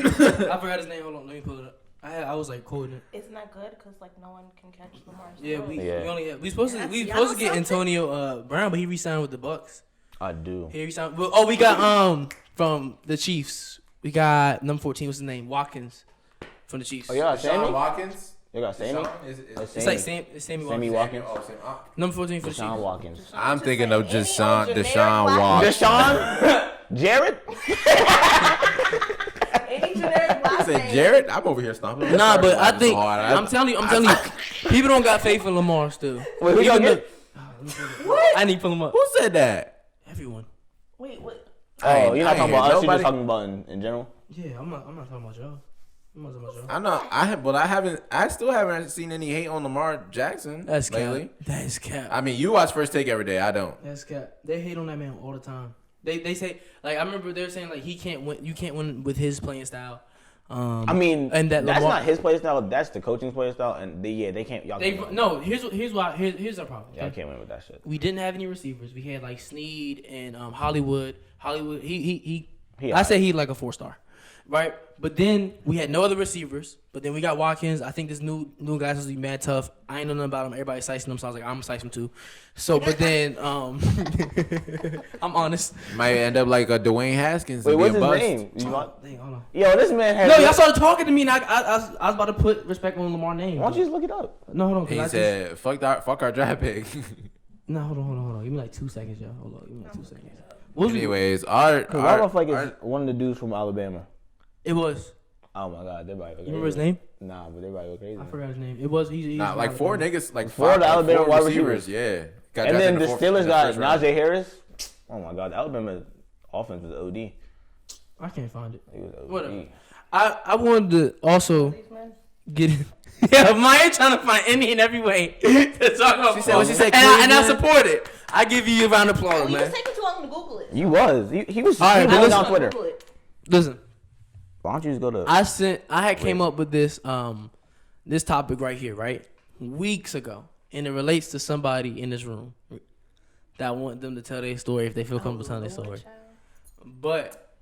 forgot his name. Hold on, let me pull it up. I was like quoting it. Isn't that good? Because like no one can catch Lamar. Yeah, we Yeah. only we supposed to That's get something. Antonio Brown, but he re-signed with the Bucks. I do. He re-signed. Oh, we got from the Chiefs. We got number 14. What's his name? Watkins from the Chiefs. Oh, yeah, Deshaun Sammy. Watkins. You got Sammy. It's like Sammy Sammy Watkins. Watkins. Number 14 for the Deshaun Chiefs. Watkins. I'm thinking of Any Deshaun old generic Watkins. Deshaun. Jared. Any generic last Say name. Jared, I'm over here stomping. Nah, but I think So hard. I'm telling you, people don't got faith in Lamar still. Wait, who y'all Even get? the- I need to pull him up. Who said that? Everyone. Wait, what? Oh, you're not talking about us. You're nobody- just talking about in general. Yeah, I'm not talking about y'all. I'm not talking about y'all. I know. I still haven't seen any hate on Lamar Jackson That's lately. cap. That's cap. I mean, you watch First Take every day. I don't. That's cap. They hate on that man all the time. They say, like, I remember they were saying, like, he can't win. You can't win with his playing style. I mean, and that's Lamar, not his play style. That's the coaching's play style, and they can't. Y'all can't win. No, here's our problem. Y'all can't win with that shit. We didn't have any receivers. We had like Snead and Hollywood. Hollywood, he He I say he like a 4-star, right? But then we had no other receivers. But then we got Watkins. I think this new guy supposed to be mad tough. I ain't know nothing about him. Everybody's sicing him, so I was like, I'm gonna sice him too. So, but then I'm honest. Might end up like a Dwayne Haskins. Wait, and what's be his a bust. name? Dang, hold on. Yo, this man has. No, y'all started talking to me, and I was about to put respect on Lamar's name. Why don't you just look it up? No, hold on. 'cause He I just- said, "Fuck our draft pick." No, hold on. Give me like 2 seconds, y'all. Hold on, give me like 2 seconds. What was it? Anyways, Why the fuck is one of the dudes from Alabama? It was. Oh my god, they're probably go You remember his name? Nah, but they're probably go crazy. I forgot his name. It was. He's Nah, like from 4 Alabama. niggas, like Four of the Alabama four wide receivers. receivers. Yeah. Got And drafted then in the fourth- Steelers in the got first round. Najee Harris. Oh my god, the Alabama offense was OD. I can't find it. It was OD. Whatever. I wanted to also get. Yeah, Maya trying to find any and every way to talk about. She said what she said, and I Cleveland. support it. I give you a round of applause, You man. just taking too long to Google it. You was. He was. All right, He but was listen- on Twitter. Google it. Listen, Why don't you just go to? I had came up with this this topic right here, right, weeks ago, and it relates to somebody in this room that I want them to tell their story if they feel comfortable telling their story. But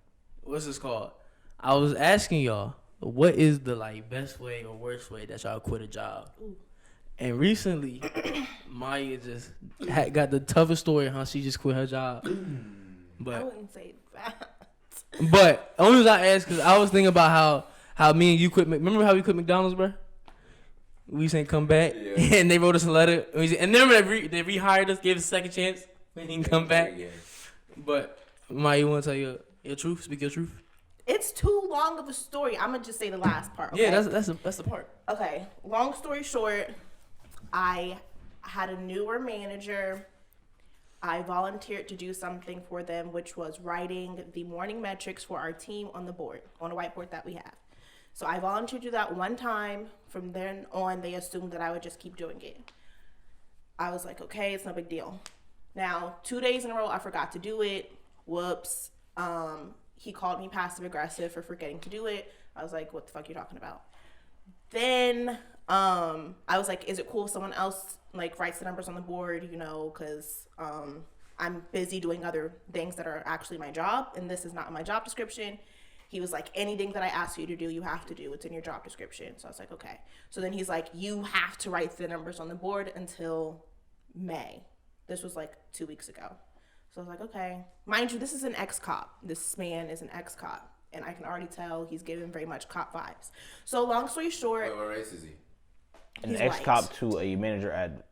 what's this called? I was asking y'all, what is the like best way or worst way that y'all quit a job? And recently, Maya just got the toughest story how she just quit her job. I But wouldn't say that. only reason I asked because I was thinking about how me and you quit. Remember how we quit McDonald's, bro? We saying come back, and they wrote us a letter. And then remember they rehired us, gave us a second chance. We didn't come back. But Maya, you want to tell your truth? Speak your truth. It's too long of a story. I'm gonna just say the last part. Okay? Yeah, that's the part. Okay, long story short, I had a newer manager. I volunteered to do something for them, which was writing the morning metrics for our team on the board, on a whiteboard that we have. So I volunteered to do that one time. From then on, they assumed that I would just keep doing it. I was like, okay, it's no big deal. Now, 2 days in a row, I forgot to do it. Whoops. He called me passive aggressive for forgetting to do it. I was like, what the fuck are you talking about? Then I was like, is it cool if someone else like writes the numbers on the board, you know, because I'm busy doing other things that are actually my job, and this is not my job description. He was like, anything that I ask you to do, you have to do. It's in your job description. So I was like, okay. So then he's like, you have to write the numbers on the board until May. This was like 2 weeks ago. So I was like, okay. Mind you, this is an ex-cop. This man is an ex-cop. And I can already tell he's giving very much cop vibes. So long story short, What race is he? An he's ex-cop white. to a manager at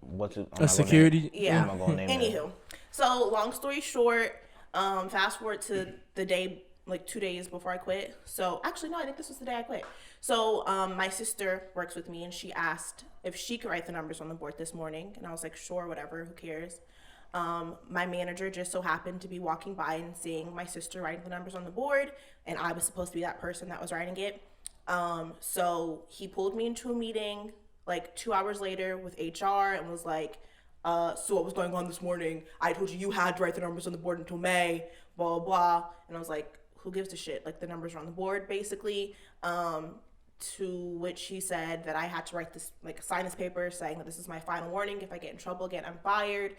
what's it? A security. Yeah. I'm not gonna name it. Anywho, so long story short, fast forward to the day, like 2 days before I quit. So actually, no, I think this was the day I quit. So my sister works with me, and she asked if she could write the numbers on the board this morning, and I was like, sure, whatever, who cares. My manager just so happened to be walking by and seeing my sister writing the numbers on the board, and I was supposed to be that person that was writing it. So he pulled me into a meeting like 2 hours later with HR and was like, so what was going on this morning? I told you had to write the numbers on the board until May, blah, blah, blah. And I was like, who gives a shit? Like, the numbers are on the board, basically. To which he said that I had to write this, like, sign this paper saying that this is my final warning. If I get in trouble again, I'm fired.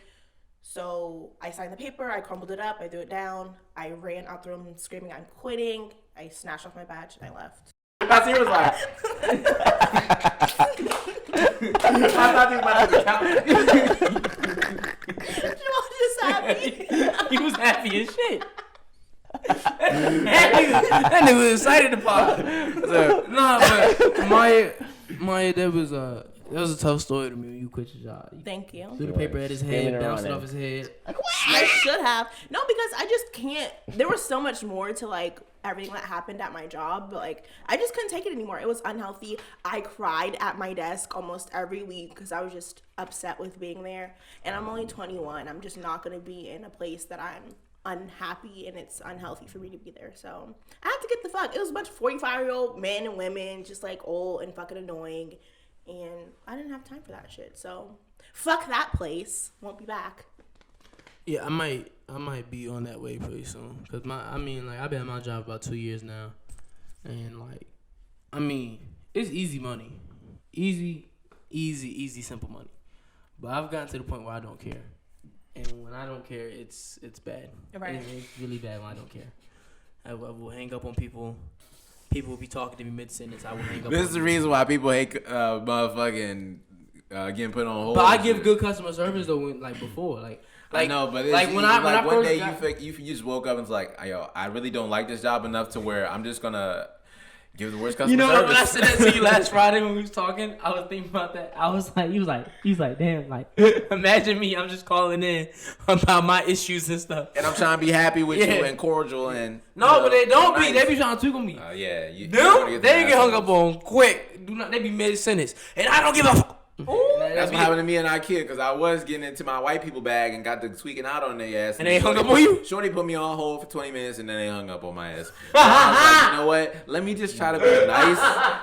So I signed the paper, I crumbled it up, I threw it down, I ran out the room screaming, I'm quitting. I snatched off my badge and I left. Nasir was like, I thought he was about to count. Jamal just happy. He was happy as shit. that nigga was excited to pop. Nah, but Maya, that was a tough story to me when you quit your job. You Thank you. threw the paper at his Screaming head, and bounced it running. off his head. I should have. No, because I just can't. There was so much more to like everything that happened at my job, but like I just couldn't take it anymore. It was unhealthy. I cried at my desk almost every week because I was just upset with being there. And I'm only 21. I'm just not gonna be in a place that I'm unhappy and it's unhealthy for me to be there. So I had to get the fuck. It was a bunch of 45-year-old men and women, just like old and fucking annoying, and I didn't have time for that shit. So fuck that place. Won't be back. Yeah, I might be on that way pretty soon. Cause I've been at my job about 2 years now, and it's easy money, easy, simple money. But I've gotten to the point where I don't care, and when I don't care, it's bad. Right. It's really bad when I don't care. I will hang up on people. People will be talking to me mid-sentence. I will hang up. This is the reason why people hate motherfucking getting put on hold. But I give good customer service though. Before, I know, but like when I one first day got, you just woke up and it's like, yo, I really don't like this job enough to where I'm just gonna give the worst customer service. When I said that to you last Friday when we was talking, I was thinking about that. I was like, he was like, damn, like, imagine me, I'm just calling in about my issues and stuff. And I'm trying to be happy with you and cordial and but they don't nice. be. They be trying to tweak on me. Yeah, They get hung up on quick. They be mid sentence, and I don't give a fuck. That's what happened to me and IKEA because I was getting into my white people bag and got to tweaking out on their ass. And they hung up on you? Shorty put me on hold for 20 minutes and then they hung up on my ass. So I was like, you know what? Let me just try to be nice,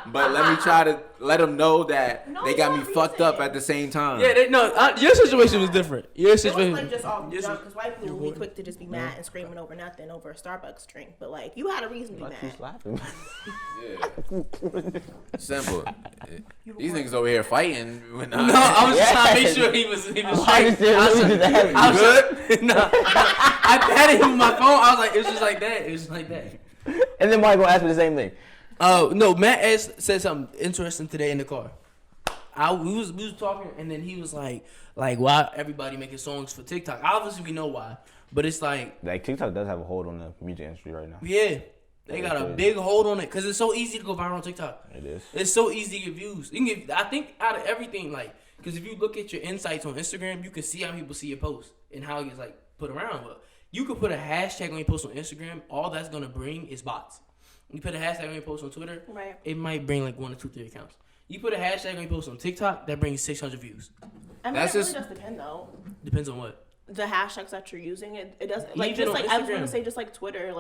but let me try to let them know that they got me fucked up at the same time. Yeah, your situation was different. Your It situation wasn't like just off jump because white people will be quick to just be mad and screaming over nothing over a Starbucks drink. But like you had a reason to be mad. Yeah. Simple. These niggas over here fighting. I was just trying to make sure he was straight. I was good. No, I patted him with my phone. I was like, it was just like that. It was just like that. And then Mike gonna ask me the same thing. Oh no, Matt said something interesting today in the car. We was talking, and then he was like why everybody making songs for TikTok? Obviously, we know why, but it's like TikTok does have a hold on the music industry right now. Yeah, they got a big hold on it because it's so easy to go viral on TikTok. It is. It's so easy to get views. You can get, I think, out of everything, because if you look at your insights on Instagram, you can see how people see your post and how it gets put around. But you could put a hashtag on your post on Instagram. All that's gonna bring is bots. You put a hashtag on your post on Twitter, right? It might bring 1 or 2, 3 accounts. You put a hashtag on your post on TikTok, that brings 600 views. I mean, that really does depend though. Depends on what? The hashtags that you're using. It does I was gonna say just like Twitter,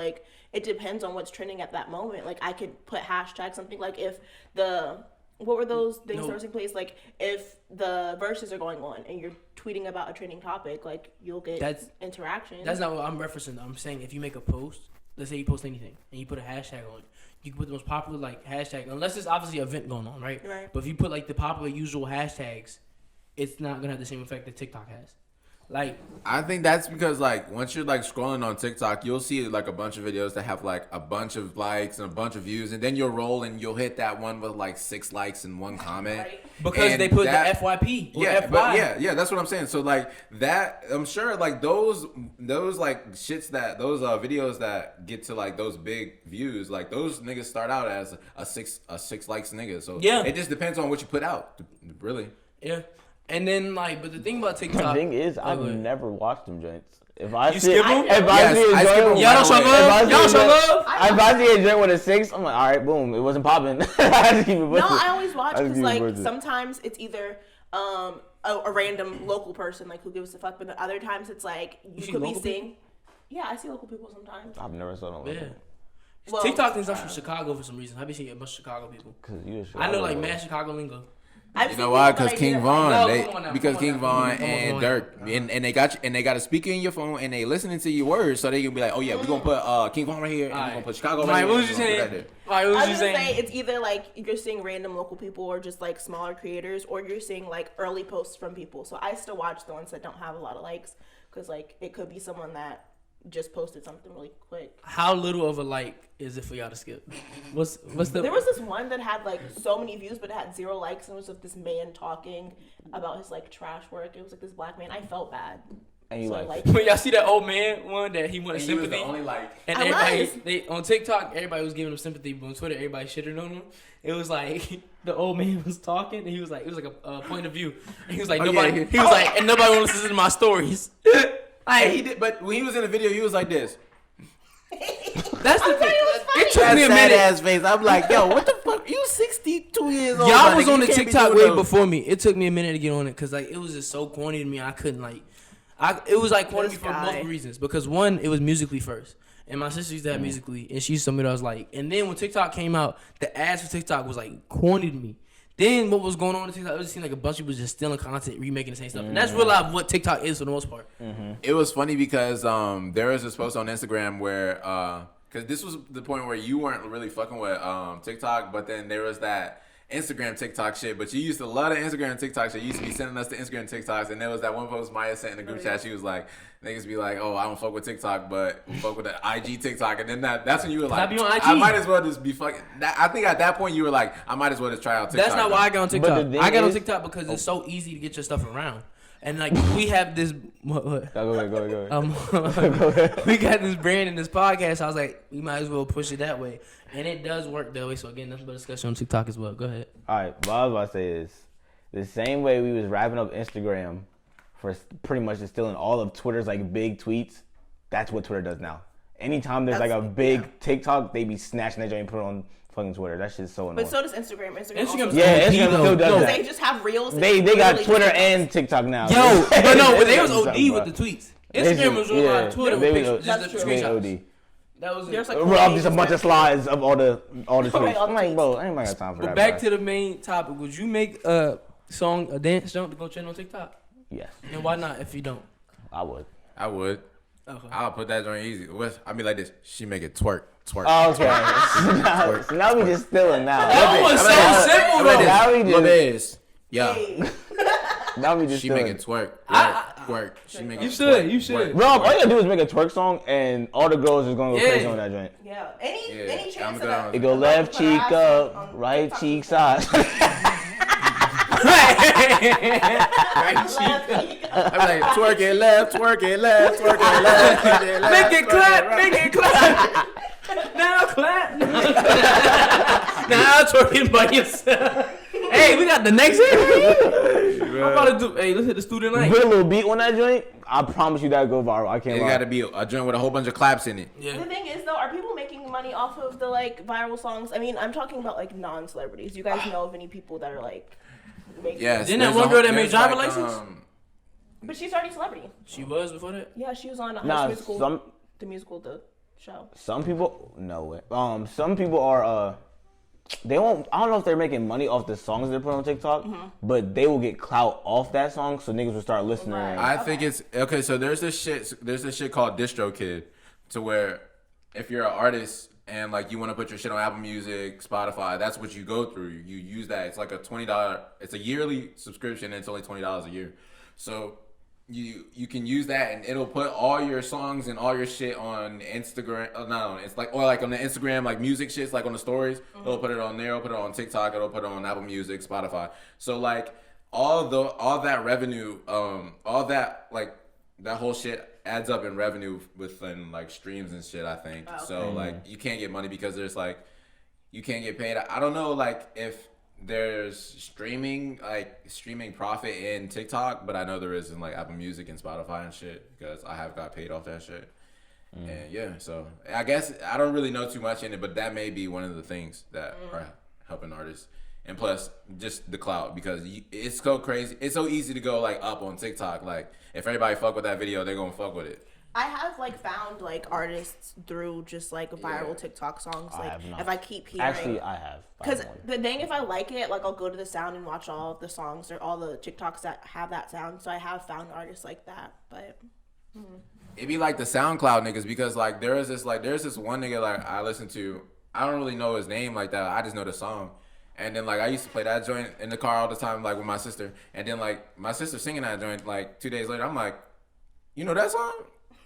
it depends on what's trending at that moment. I could put hashtags something if what were those things that were taking place? If the verses are going on and you're tweeting about a trending topic, you'll get interaction. That's not what I'm referencing. I'm saying if you make a post, let's say you post anything and you put a hashtag on it, you can put the most popular hashtag, unless it's obviously an event going on, right? Right. But if you put the popular usual hashtags, it's not gonna have the same effect that TikTok has. I think that's because once you're scrolling on TikTok, you'll see a bunch of videos that have a bunch of likes and a bunch of views, and then you'll roll and you'll hit that one with 6 likes and 1 comment. Right. Because they put the FYP. Yeah, FY. but yeah, that's what I'm saying. So that, I'm sure those shits that those videos that get to those big views, those niggas start out as a six likes nigga. So yeah, it just depends on what you put out, really. Yeah. And then but the thing about TikTok, the thing is, I've never watched them joints. If I you see, skip them? If I see a joint, y'all don't show love. Y'all show love. If I see a joint with a 6, I'm like, all right, boom, it wasn't popping. I always watch because sometimes it's either a random local person who gives a fuck, but the other times it's you could be seeing. Yeah, I see local people sometimes. I've never saw no. Yeah. Well, TikTok thinks I'm from Chicago for some reason. I be seeing a bunch of Chicago people. I know mad Chicago lingo. You know why? Because King Von, King Von and Dirk, and they got a speaker in your phone, and they listening to your words, so they can be like, oh yeah, we're gonna put King Von right here, and we're gonna put Chicago right here. What was you saying? I was gonna say it's either you're seeing random local people, or just smaller creators, or you're seeing early posts from people. So I still watch the ones that don't have a lot of likes, because it could be someone that just posted something really quick. How little of a like is it for y'all to skip? What's the? There was this one that had so many views, but it had 0 likes, and it was of this man talking about his trash work. It was this black man. I felt bad. And you when y'all see that old man one that he wanted sympathy, was the only and everybody on TikTok everybody was giving him sympathy, but on Twitter everybody shitted on him. It was the old man was talking, and he was it was a point of view, and he was nobody. He was and nobody wants to listen to my stories. He did, but when he was in the video, he was like this. That's the thing. It took me a sad minute. Ass face. I'm like, yo, what the fuck? You 62 years old. Y'all was on the TikTok way before me. It took me a minute to get on it because it was just so corny to me. I It was like corny This for guy. multiple reasons. Because one, it was Musically first. And my sister used to have Musically, and she used to tell me what I was like. And then when TikTok came out, the ads for TikTok was like corny to me. Then what was going on in TikTok? It just seemed like a bunch of people just stealing content, remaking the same stuff. And that's real life what TikTok is for the most part. It was funny because there was this post on Instagram where because this was the point where you weren't really fucking with TikTok, but then there was that Instagram TikTok shit. But you used to love the Instagram TikTok shit. You used to be sending us the Instagram TikToks, and there was that one post Maya sent in the group chat. She was like, niggas be like, oh, I don't fuck with TikTok, but we fuck with the IG TikTok. And then that's when you were like, be on IG. I might as well just be fucking. I think at that point you were like, I might as well just try out TikTok. That's not why I got on TikTok. the thing I got on is- TikTok because it's so easy to get your stuff around. And like we have this, what? Go ahead. We got this brand in this podcast. I was like, we might as well push it that way, and it does work that way. So again, nothing but discussion on TikTok as well. Go ahead. All right, what I was about to say is the same way we was wrapping up Instagram for pretty much instilling all of Twitter's like big tweets. That's what Twitter does now. Anytime there's like a big TikTok, they be snatching that joint and put it on fucking Twitter. That shit's so annoying. But so does Instagram. Instagram's Yeah, OD Instagram though. still does No, that. They just have reels. They got Twitter and TikTok now. Yo, but no, they was Instagram, OD bro. with the tweets. Instagram was real live. Twitter they with was- pictures, just That's the true. They screenshots. OD. That was There's it. like Bro, just a bunch of slides of all the tweets. all the I'm like, tweets. bro, I ain't got time for But that. back bro. to the main topic. Would you make a song, a dance jump to go trend on TikTok? Yes, And why not if you don't? I would. I would. Okay. I'll put that joint easy. I'll be like this. She make it twerk. Okay. So now we just stealing now. That was so simple though. Now we Love just, is. Yeah. Hey. now we just She make stealing. it twerk. I- Twerk. She make it You twerk, should, you should. twerk, Bro, all twerk. you gotta do is make a twerk song, and all the girls is gonna go Yeah. crazy on that joint. Yeah. Any Yeah, chance I'm of good that? on It go left cheek up, right cheek side. I'm like, twerk it left, twerk it left, twerk it left, twerk it left. Make it clap, make it clap. Now clap. Now twerking by yourself. Hey, we got the next hit. I'm about to do. Hey, let's hit the student life. Put a little beat on that joint. I promise you that go viral. I can't It lie. gotta be a joint with a whole bunch of claps in it. The Yeah. thing is, though, are people making money off of the like viral songs? I mean, I'm talking about like non-celebrities. You guys know of any people that are like making? Yes. Didn't that there's one a- girl that made there's driver like, license? But she's already a celebrity. She was before that. Yeah, she was on High Nah, School Musical, some the show. some people no way. Some people are they won't. I don't know if they're making money off the songs they're putting on TikTok, but they will get clout off that song, so niggas will start listening. Right. I think it's okay. So there's this shit called DistroKid, to where if you're an artist and like you want to put your shit on Apple Music, Spotify, that's what you go through. You use that. It's like a $20. It's a yearly subscription, and it's only $20 a year. So you can use that, and it'll put all your songs and all your shit on Instagram. It's like on the Instagram like music shits like on the stories. It'll put it on there. It'll put it on TikTok. It'll put it on Apple Music, Spotify. So like all that revenue, all that like that whole shit adds up in revenue within like streams and shit. I think so. Like you can't get money because there's like you can't get paid. I don't know like if there's streaming profit in TikTok, but I know there is in like Apple Music and Spotify and shit because I have got paid off that shit. And yeah, so I guess I don't really know too much in it, but that may be one of the things that are helping artists. And plus, just the clout because it's so crazy. It's so easy to go like up on TikTok. Like if everybody fuck with that video, they're gonna fuck with it. I have like found like artists through just like viral TikTok songs. I Like have not. if I keep hearing. Actually, I have. Because the thing, if I like it, like I'll go to the sound and watch all of the songs or all the TikToks that have that sound. So I have found artists like that, but It be like the SoundCloud niggas because like there's this one nigga like I listen to. I don't really know his name like that. I just know the song. And then like I used to play that joint in the car all the time like with my sister. And then like my sister singing that joint like 2 days later. I'm like, you know that song?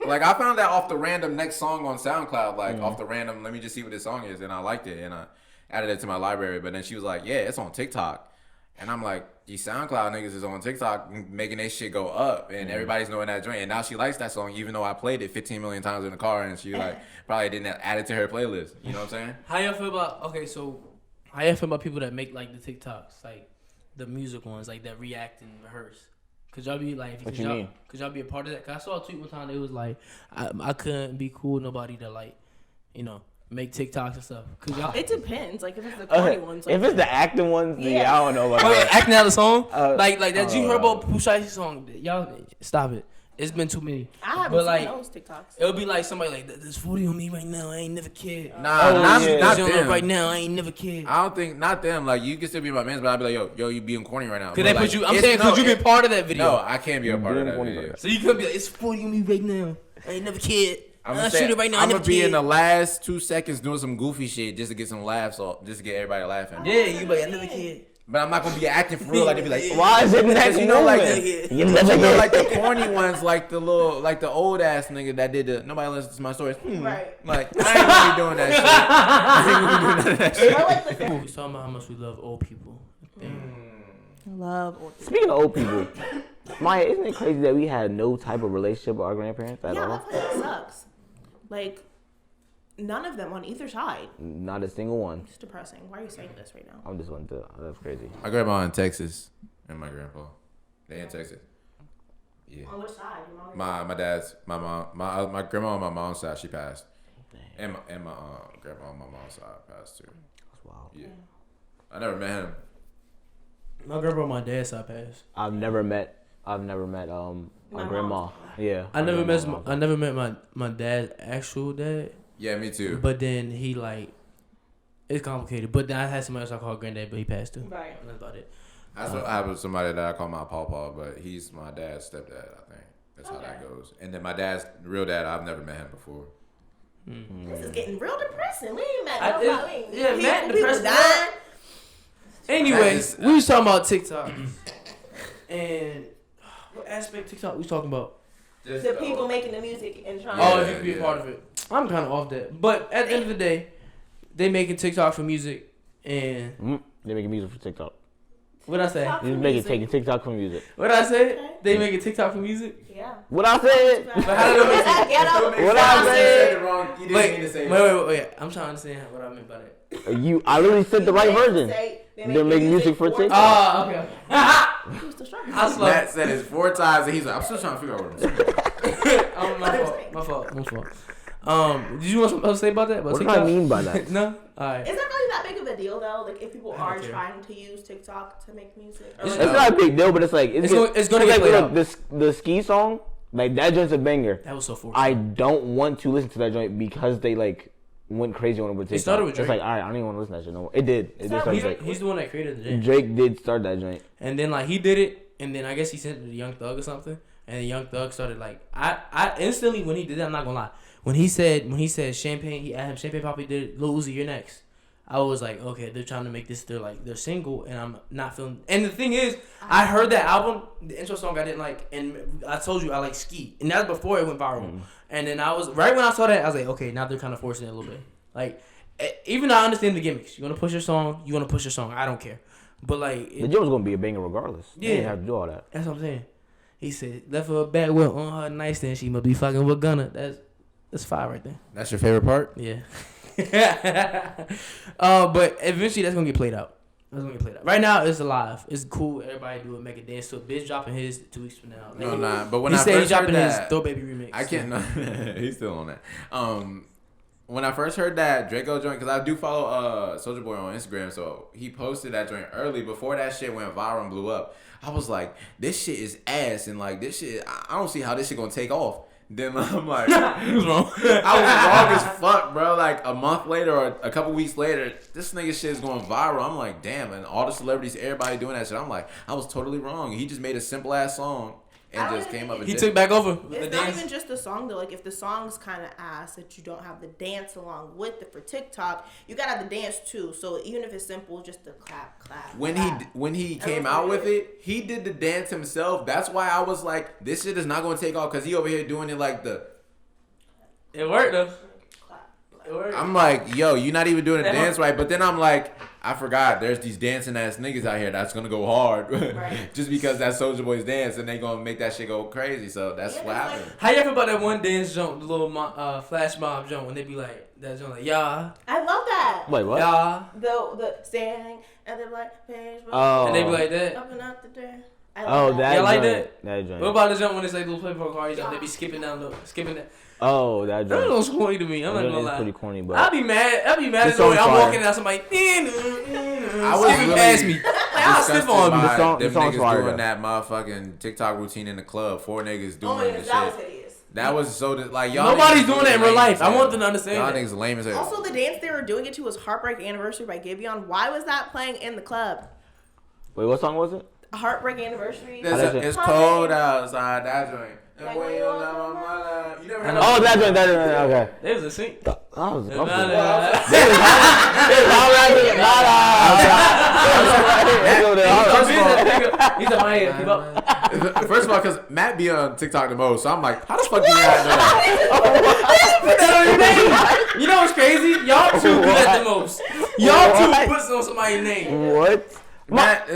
Like I found that off the random next song on SoundCloud. Like off the random. Let me just see what this song is. And I liked it and I added it to my library. But then she was like, yeah, it's on TikTok. And I'm like, these SoundCloud niggas is on TikTok making their shit go up, and everybody's knowing that joint. And now she likes that song, even though I played it 15 million times in the car, and she like probably didn't add it to her playlist. You know what I'm saying? How y'all feel about how y'all feel about people that make like the TikToks, like the music ones, like that react and rehearse? Could y'all be like, What you mean? Could y'all be a part of that? Cause I saw a tweet one time. It was like, I couldn't be cool with nobody to like, make TikToks and stuff. Cause y'all it depends. Like if it's the corny ones, like, If it's the acting ones, then Yeah. I don't know about oh, that. acting out the song, like that. You heard uh, about Pusha T song? Y'all stop it. It's been too many. I haven't But seen like, those TikToks. it'll be like somebody like, "There's 40 on me right now. I ain't never kid." Nah, Oh, not, yeah. not There's them. right now. I ain't never kid. I don't think not them. Like you can still be my man, but I'd be like, yo, you being corny right now. Cause But, they like, put you. I'm it's- saying, no, cause you been part of that video. No, I can't be a part of that Being video. So you could be like, "It's 40 on me right now. I ain't never kid. I shoot it right now. I I'm never gonna be kid." in the last 2 seconds doing some goofy shit just to get some laughs off, just to get everybody laughing. Yeah, you be like, "I never kid." But I'm not gonna be acting for real. Like they be like, Why is it next Because you know, like, moving? you know, like the corny ones, like the little, like the old ass nigga that did the nobody listens to my stories. Right. Like I ain't gonna be doing that shit. I ain't gonna be doing none of that shit. I like the We talking about how much we love old people. love. Or Speaking of old people, Maya, isn't it crazy that we had no type of relationship with our grandparents at yeah, all? I feel like it sucks. Like, none of them on either side. Not a single one. It's depressing. Why are you saying this right now? I'm just wanting to. That's crazy. My grandma in Texas and my grandpa, they in Texas. Yeah. On which side? Your mom? My dad's my mom my grandma on my mom's side she passed, and my grandma on my mom's side passed too. That's wild. Yeah, I never met him. My grandpa on my dad's side passed. I've never met my My grandma. mom's. Yeah. I never met. my I never met my dad's actual dad. Yeah, me too. But then he like, it's complicated. But then I had somebody else I called granddad, but he passed too. Right. That's about it. I have with somebody that I call my pawpaw, but he's my dad's stepdad. I think that's how that goes. And then my dad's real dad, I've never met him before. This is getting real depressing. We ain't met I- nobody. it- yeah, people, Matt people depressed. dying. Anyway, That is- we was talking about TikTok. And what aspect of TikTok we was talking about? The people making the music and trying Oh, to. if you could be a yeah. part of it. I'm kind of off that. But at the end of the day, they making TikTok for music. And They making music for TikTok. what I say? TikTok. You making taking TikTok for music. What I say? Okay. They making TikTok for music. Yeah. What I said? But how did they make it? Get up. What I said? You didn't Wait, mean to say wait. I'm trying to understand what I meant by that. I literally said the right version. They're making music for TikTok. Oh, okay. I slow. Matt said it 4 times and he's like, I'm still trying to figure out what I'm saying. My fault. Did you want something else to say about that? About What do TikTok? I mean by that? No? Alright. Is that really that big of a deal though? Like if people I are don't care. trying to use TikTok to make music, or It's like, It's not a big deal, but it's like It's gonna get like, played look, out. the ski song, like that joint's a banger. That was so forced. I don't want to listen to that joint because they like went crazy on it with TikTok. started with It's Drake. like, all right, I don't even want to listen to that shit no more. It did. It did start with Drake. He's the one that created the jam. Drake did start that joint. And then like he did it, and then I guess he sent it to Young Thug or something. And then Young Thug started like I instantly when he did that, I'm not gonna lie. When he said Champagne, he asked him Champagne Poppy did it, Lil Uzi, you're next. I was like, okay, they're trying to make this their single, and I'm not feeling. And the thing is, I heard that album, the intro song I didn't like, and I told you I like Ski, and that was before it went viral. And then I was right when I saw that, I was like, okay, now they're kind of forcing it a little bit. Like, even though I understand the gimmicks, you want to push your song, I don't care. But like, The joint was gonna be a banger regardless. Yeah. They didn't have to do all that. that's what I'm saying. He said, left her back with on her nightstand. She must be fucking with Gunna. That's fire right there. That's your favorite part? Yeah. But eventually that's gonna get played out. Right now it's alive. It's cool. Everybody do it. Make a dance to it. Biz dropping his 2 weeks from now. No, nah. But when he I said he's first heard dropping his that, Throw Baby remix. I can't. No, he's still on that. When I first heard that Draco joint, because I do follow Soulja Boy on Instagram, so he posted that joint early before that shit went viral and blew up. I was like, this shit is ass, and like this shit, I don't see how this shit gonna take off. Then I'm like, He was wrong. I was wrong as fuck, bro. Like a month later or a couple weeks later, this nigga shit is going viral. I'm like, damn, and all the celebrities, everybody doing that shit. I'm like, I was totally wrong. He just made a simple ass song I and don't just even came up think and He did took it. back over. with the it's not dance. even just the song though. Like if the song's kind of ass that you don't have the dance along with it for TikTok, you gotta have the dance too. So even if it's simple, just the clap. When clap. he came was out with weird. it, he did the dance himself. That's why I was like, this shit is not gonna take off because he over here doing it like the. It worked though. Clap. It worked. I'm like, yo, you're not even doing the That dance right. But then I'm like, I forgot. There's these dancing ass niggas out here that's gonna go hard, Right. just because that's Soulja Boy's dance, and they gonna make that shit go crazy. So that's Yeah, what it's happened. How you feel about that one dance jump, the little flash mob jump when they be like that jump like yeah, I love that. Wait, what? yeah, The standing and the black page. Oh. and they be like that. Up and up the day. I Oh, love that Y'all like joint. That joint. What about the jump when it's like little playboy car jump? They be skipping that. Oh, that That joint. was corny to me. I'm That not joint gonna is lie. pretty corny, but I'll be mad The as though song's I'm fire. walking out somebody I was skipping really- past me. Like, Y'all stiff on me. The song- them the song's niggas fire, doing though. that motherfucking TikTok routine in the club. 4 niggas doing Oh my the goodness, that was shit. hideous. That was so like y'all. Nobody's niggas doing that in real lame life. as I hell. want them to understand Y'all that. niggas lame as hell. Also, the dance they were doing it to was Heartbreak Anniversary by Giveon. Why was that playing in the club? Wait, what song was it? Heartbreak Anniversary. It's cold outside. That joint. And when you're not on my line, you never heard Oh, that joint. Okay. There's a scene. I was Nah, He's a man. Keep up. First of all, because Matt be on TikTok the most, so I'm like, how the fuck do you not know that? Put that on your name. You know what's crazy? Y'all two do that the most. Y'all two put on somebody's name. What? Matt,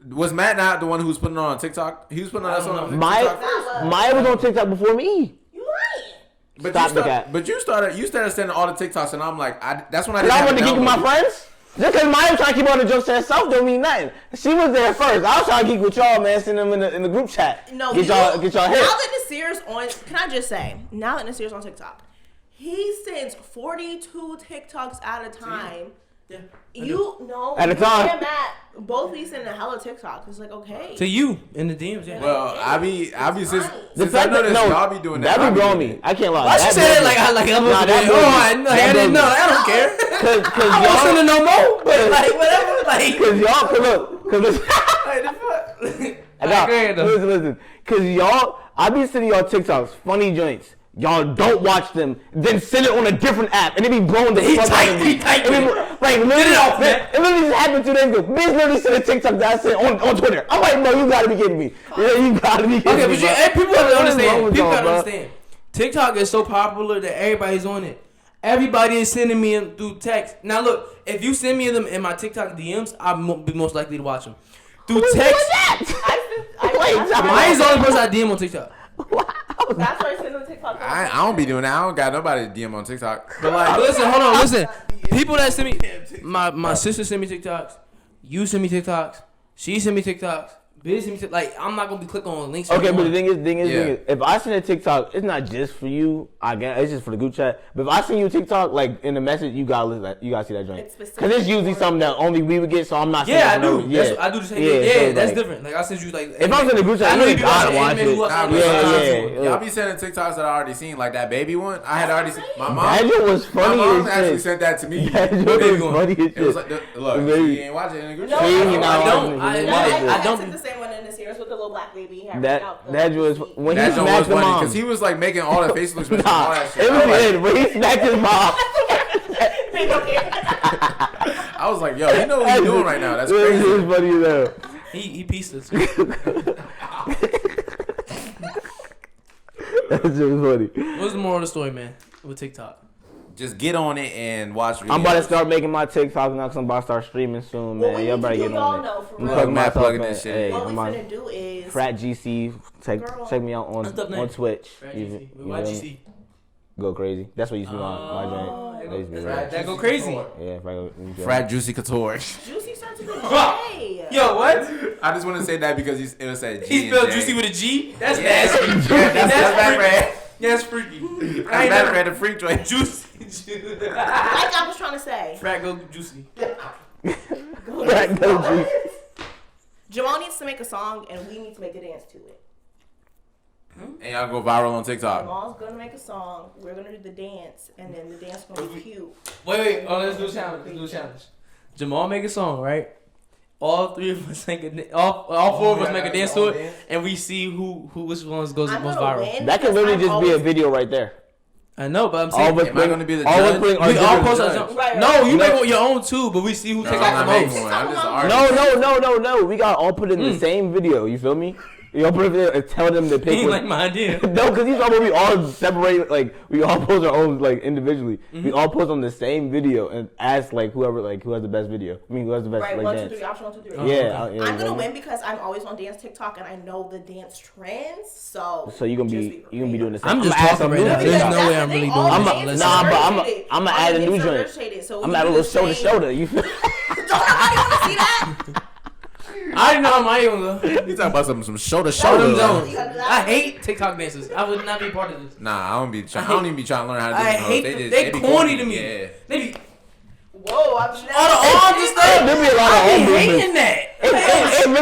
was Matt not the one who was putting it on TikTok? He was putting on that song on TikTok. Maya was on TikTok before me. You lying? But Stop you the started, cat. but you started sending all the TikToks, and I'm like, that's when I Cause didn't I have wanted to it geek with my downloaded. friends. Just cause Maya was trying to keep all the jokes to herself don't mean nothing. She was there first. I was trying to geek with y'all, man. Send them in the group chat. No, get y'all now hit. that Nasir's on, can I just say, now that Nasir's on TikTok, he sends 42 TikToks at a time. Yeah. You know, At a time. and Matt both be sending hella TikToks. It's like, okay. To you in the DMs, yeah. Well, I be since The I fact know that this, no, y'all be doing that. that I be be blowing doing me. it. I can't lie. Why she That say that blows like me. I'm Nah, that oh, I blows me. didn't That know. blows I don't care. Cause I won't y'all, send it no more. But like whatever, like. cause y'all, cause look, cause listen. Like the fuck. Nah, Go ahead, though. listen. Cause y'all, I be sending y'all TikToks, funny joints. Y'all don't watch them, then send it on a different app, and it be blowing the fuck out of me. He tight It be with blo- like literally, it off, man. it literally just happened 2 days ago. Bitch literally sent a TikTok that I sent on Twitter. I'm like, no, you gotta be kidding me. Yeah, you gotta be kidding Okay, me. but bro. people have to What is wrong understand. with People y'all, have to bro? understand. TikTok is so popular that everybody's on it. Everybody is sending me them through text. Now look, if you send me them in my TikTok DMs, I'll be most likely to watch them. Through text. Mine's the only person I DM on TikTok. That's why I send them TikTok. I don't be doing that. I don't got nobody to DM on TikTok. But like, listen, hold on, listen. People that send me, my sister send me TikToks. You send me TikToks. She send me TikToks. Biz send me like, I'm not gonna be clicking on links. Okay, but the everyone. thing is, if I send a TikTok, it's not just for you. I guess it's just for the group chat. But if I send you a TikTok, like in the message, you gotta listen, you gotta see that joint. It's specific Cause it's usually something that only we would get. So I'm not. Yeah, I sending do. it for no- I do the same Yeah, thing. Yeah, so, that's like, different. Like I send you like. If I'm in the group chat, I know you you be gotta watching watch anime. it. Who else Nah, I but watch? Yeah. y'all be sending TikToks that I already seen, like that baby one. I had already seen. My mom. That joint was My funny mom as actually shit. sent that to me. That joint baby was one? funny as It was shit. like, look, Baby. she ain't watching it in the group No, chat. See, I you know, I don't. watching it. I You admit watch it. it. I don't sent the same one in the series with the little black baby. That was when he That joint smacked was the funny mom. because he was like making all the facial expressions and all Nah, that shit. it I was was like- good. When he smacked his mom. I was like, yo, you know what he's doing right now. That's It crazy. was funny as hell. He pieced us. That shit was funny. What's the moral of the story, man? With TikTok. Just get on it and watch videos. I'm about to start making my TikTok now because I'm about to start streaming soon, What man. we Y'all need better to do, get on y'all it. know, for I'm real. plugging Matt myself plugging in. this shit. Hey, What we I'm on finna do is Frat GC. Girl. Check me out What's up, on name? Twitch. Frat You- GC. you With know YGC. Go crazy. That's what used to be my joint. That used to be right. That go crazy. Yeah, if I go. Frat Juicy Couture. Juicy starts with a J. Yo, what? I just want to say that because it was said G. He and spelled J. juicy with a G? That's Yeah. nasty. Yeah, that's bad red. That's freaky. That's I ain't bad never red. The freak joint. juicy. Like I was trying to say. Frat go juicy. Frat go juicy. Jamal needs to make a song and we need to make a dance to it. And y'all go viral on TikTok. Jamal's gonna make a song, we're gonna do the dance, and then the dance gonna be cute. Wait. Oh, let's do a challenge. Let's do a challenge. Jamal make a song, right? All three of us make a all four of us make a dance to it, and we see which ones goes I'm most gonna viral. win. That could because literally I'm just be a always- video right there. I know, but I'm All saying of us Am I gonna be the all of us judge? putting our we all different- post our judge. jump. Right, No, right. you No. make your own too, but we see who No, takes I'm out not the making most. one. I'm just arguing. No. We got all put it in the same video. You feel me? You all put it in there and tell them to pick Ain't one. like my idea. No, because he's talking about we all separate, like, we all post our own, like, individually. We all post on the same video and ask, like, who has the best video. I mean, who has the best, Right, like, 1, 2, dance. 3, option 1, 2, 3. Oh, Yeah. okay. yeah, I'm you gonna know? win because I'm always on dance TikTok and I know the dance trends. So So you gonna be doing the same. I'm just I'ma add talking some right new now. shit. There's Because no way that's I'm the really thing, doing all it. the Unless dances Nah, are but diversified. I'ma All add the a new dances are joint. diversified, so I'm we at a do little the shoulder to same- shoulder. You feel? Don't nobody want to see that? I already know how mine gonna go. You talking about some shoulder Show them shoulder? Jones. I hate TikTok dances. I would not be part of this. Nah, I don't even be trying to learn how to do I them. hate They them. just They be corny to me. Yeah. They be Whoa, I'm all the arms and stuff. There be a lot of I old be movements. hating that. It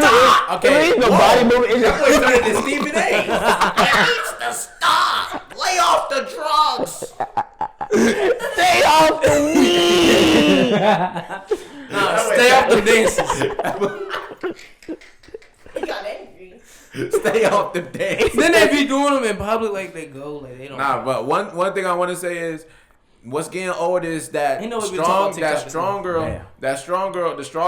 It really is the body movement. It's That boy just, turned into Stephen A. It needs to stop. Lay off the drugs. stay off the weed. Stay off the dances. He got angry. Stay off the dance. Then they be doing them in public like they go like they don't. Nah, but one thing I want to say is, what's getting old is that You know we been talking about TikTok strong girl, Damn. the strong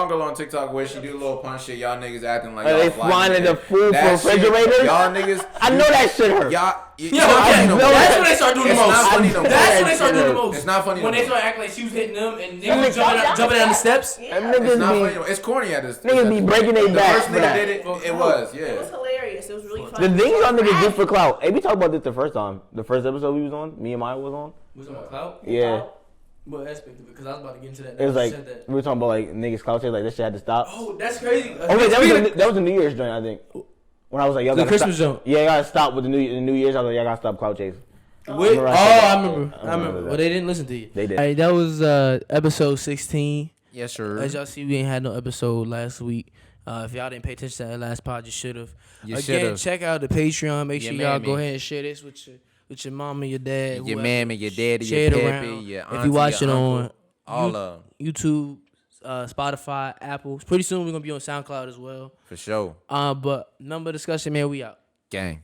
girl on TikTok where she do a little punch shit. Y'all niggas acting like Are y'all they fly flying niggas. the food That from shit, refrigerators? Y'all niggas, I know that shit hurt. y'all. Yo, that's when they start doing the It's most. not funny no more. That's when they start doing the most. It's not funny when no they more. start acting like she was hitting them and That niggas nigga- jumping down the steps. Them Yeah. It's not funny. niggas No more. It's corny at this. niggas be breaking their The back first for nigga that. did it. It was, It was yeah. hilarious. It was really The fun. things y'all niggas do for clout. Hey, we talked about this the first time. The first episode we was on, me and Maya was on. Was it on clout? Yeah. What aspect of it? Because I was about to get into that. It was You like, said that. we were talking about like niggas clout chase, like this shit had to stop. Oh, that's crazy. Oh wait, that was a New Year's joint, I think. When I was like, y'all The gotta Christmas stop. joint. Yeah, y'all gotta stop with the New Year's. I was like, y'all gotta stop clout chasing. Wait, remember oh, I said that. I remember. I I remember. remember Well, they didn't listen to you. They did. All right, that was episode 16. Yes, sir. As y'all see, we ain't had no episode last week. If y'all didn't pay attention to that last pod, you should have. You Again, should've. check out the Patreon. Make sure Yeah, y'all go mammy. ahead and share this with your mom and your dad. Your whoever. mammy, your daddy, Share your it pappy, around. your If auntie, you watch it your on uncle, all of them. YouTube, Spotify, Apple. Pretty soon we're gonna be on SoundCloud as well. For sure. But number discussion, man, we out. Gang.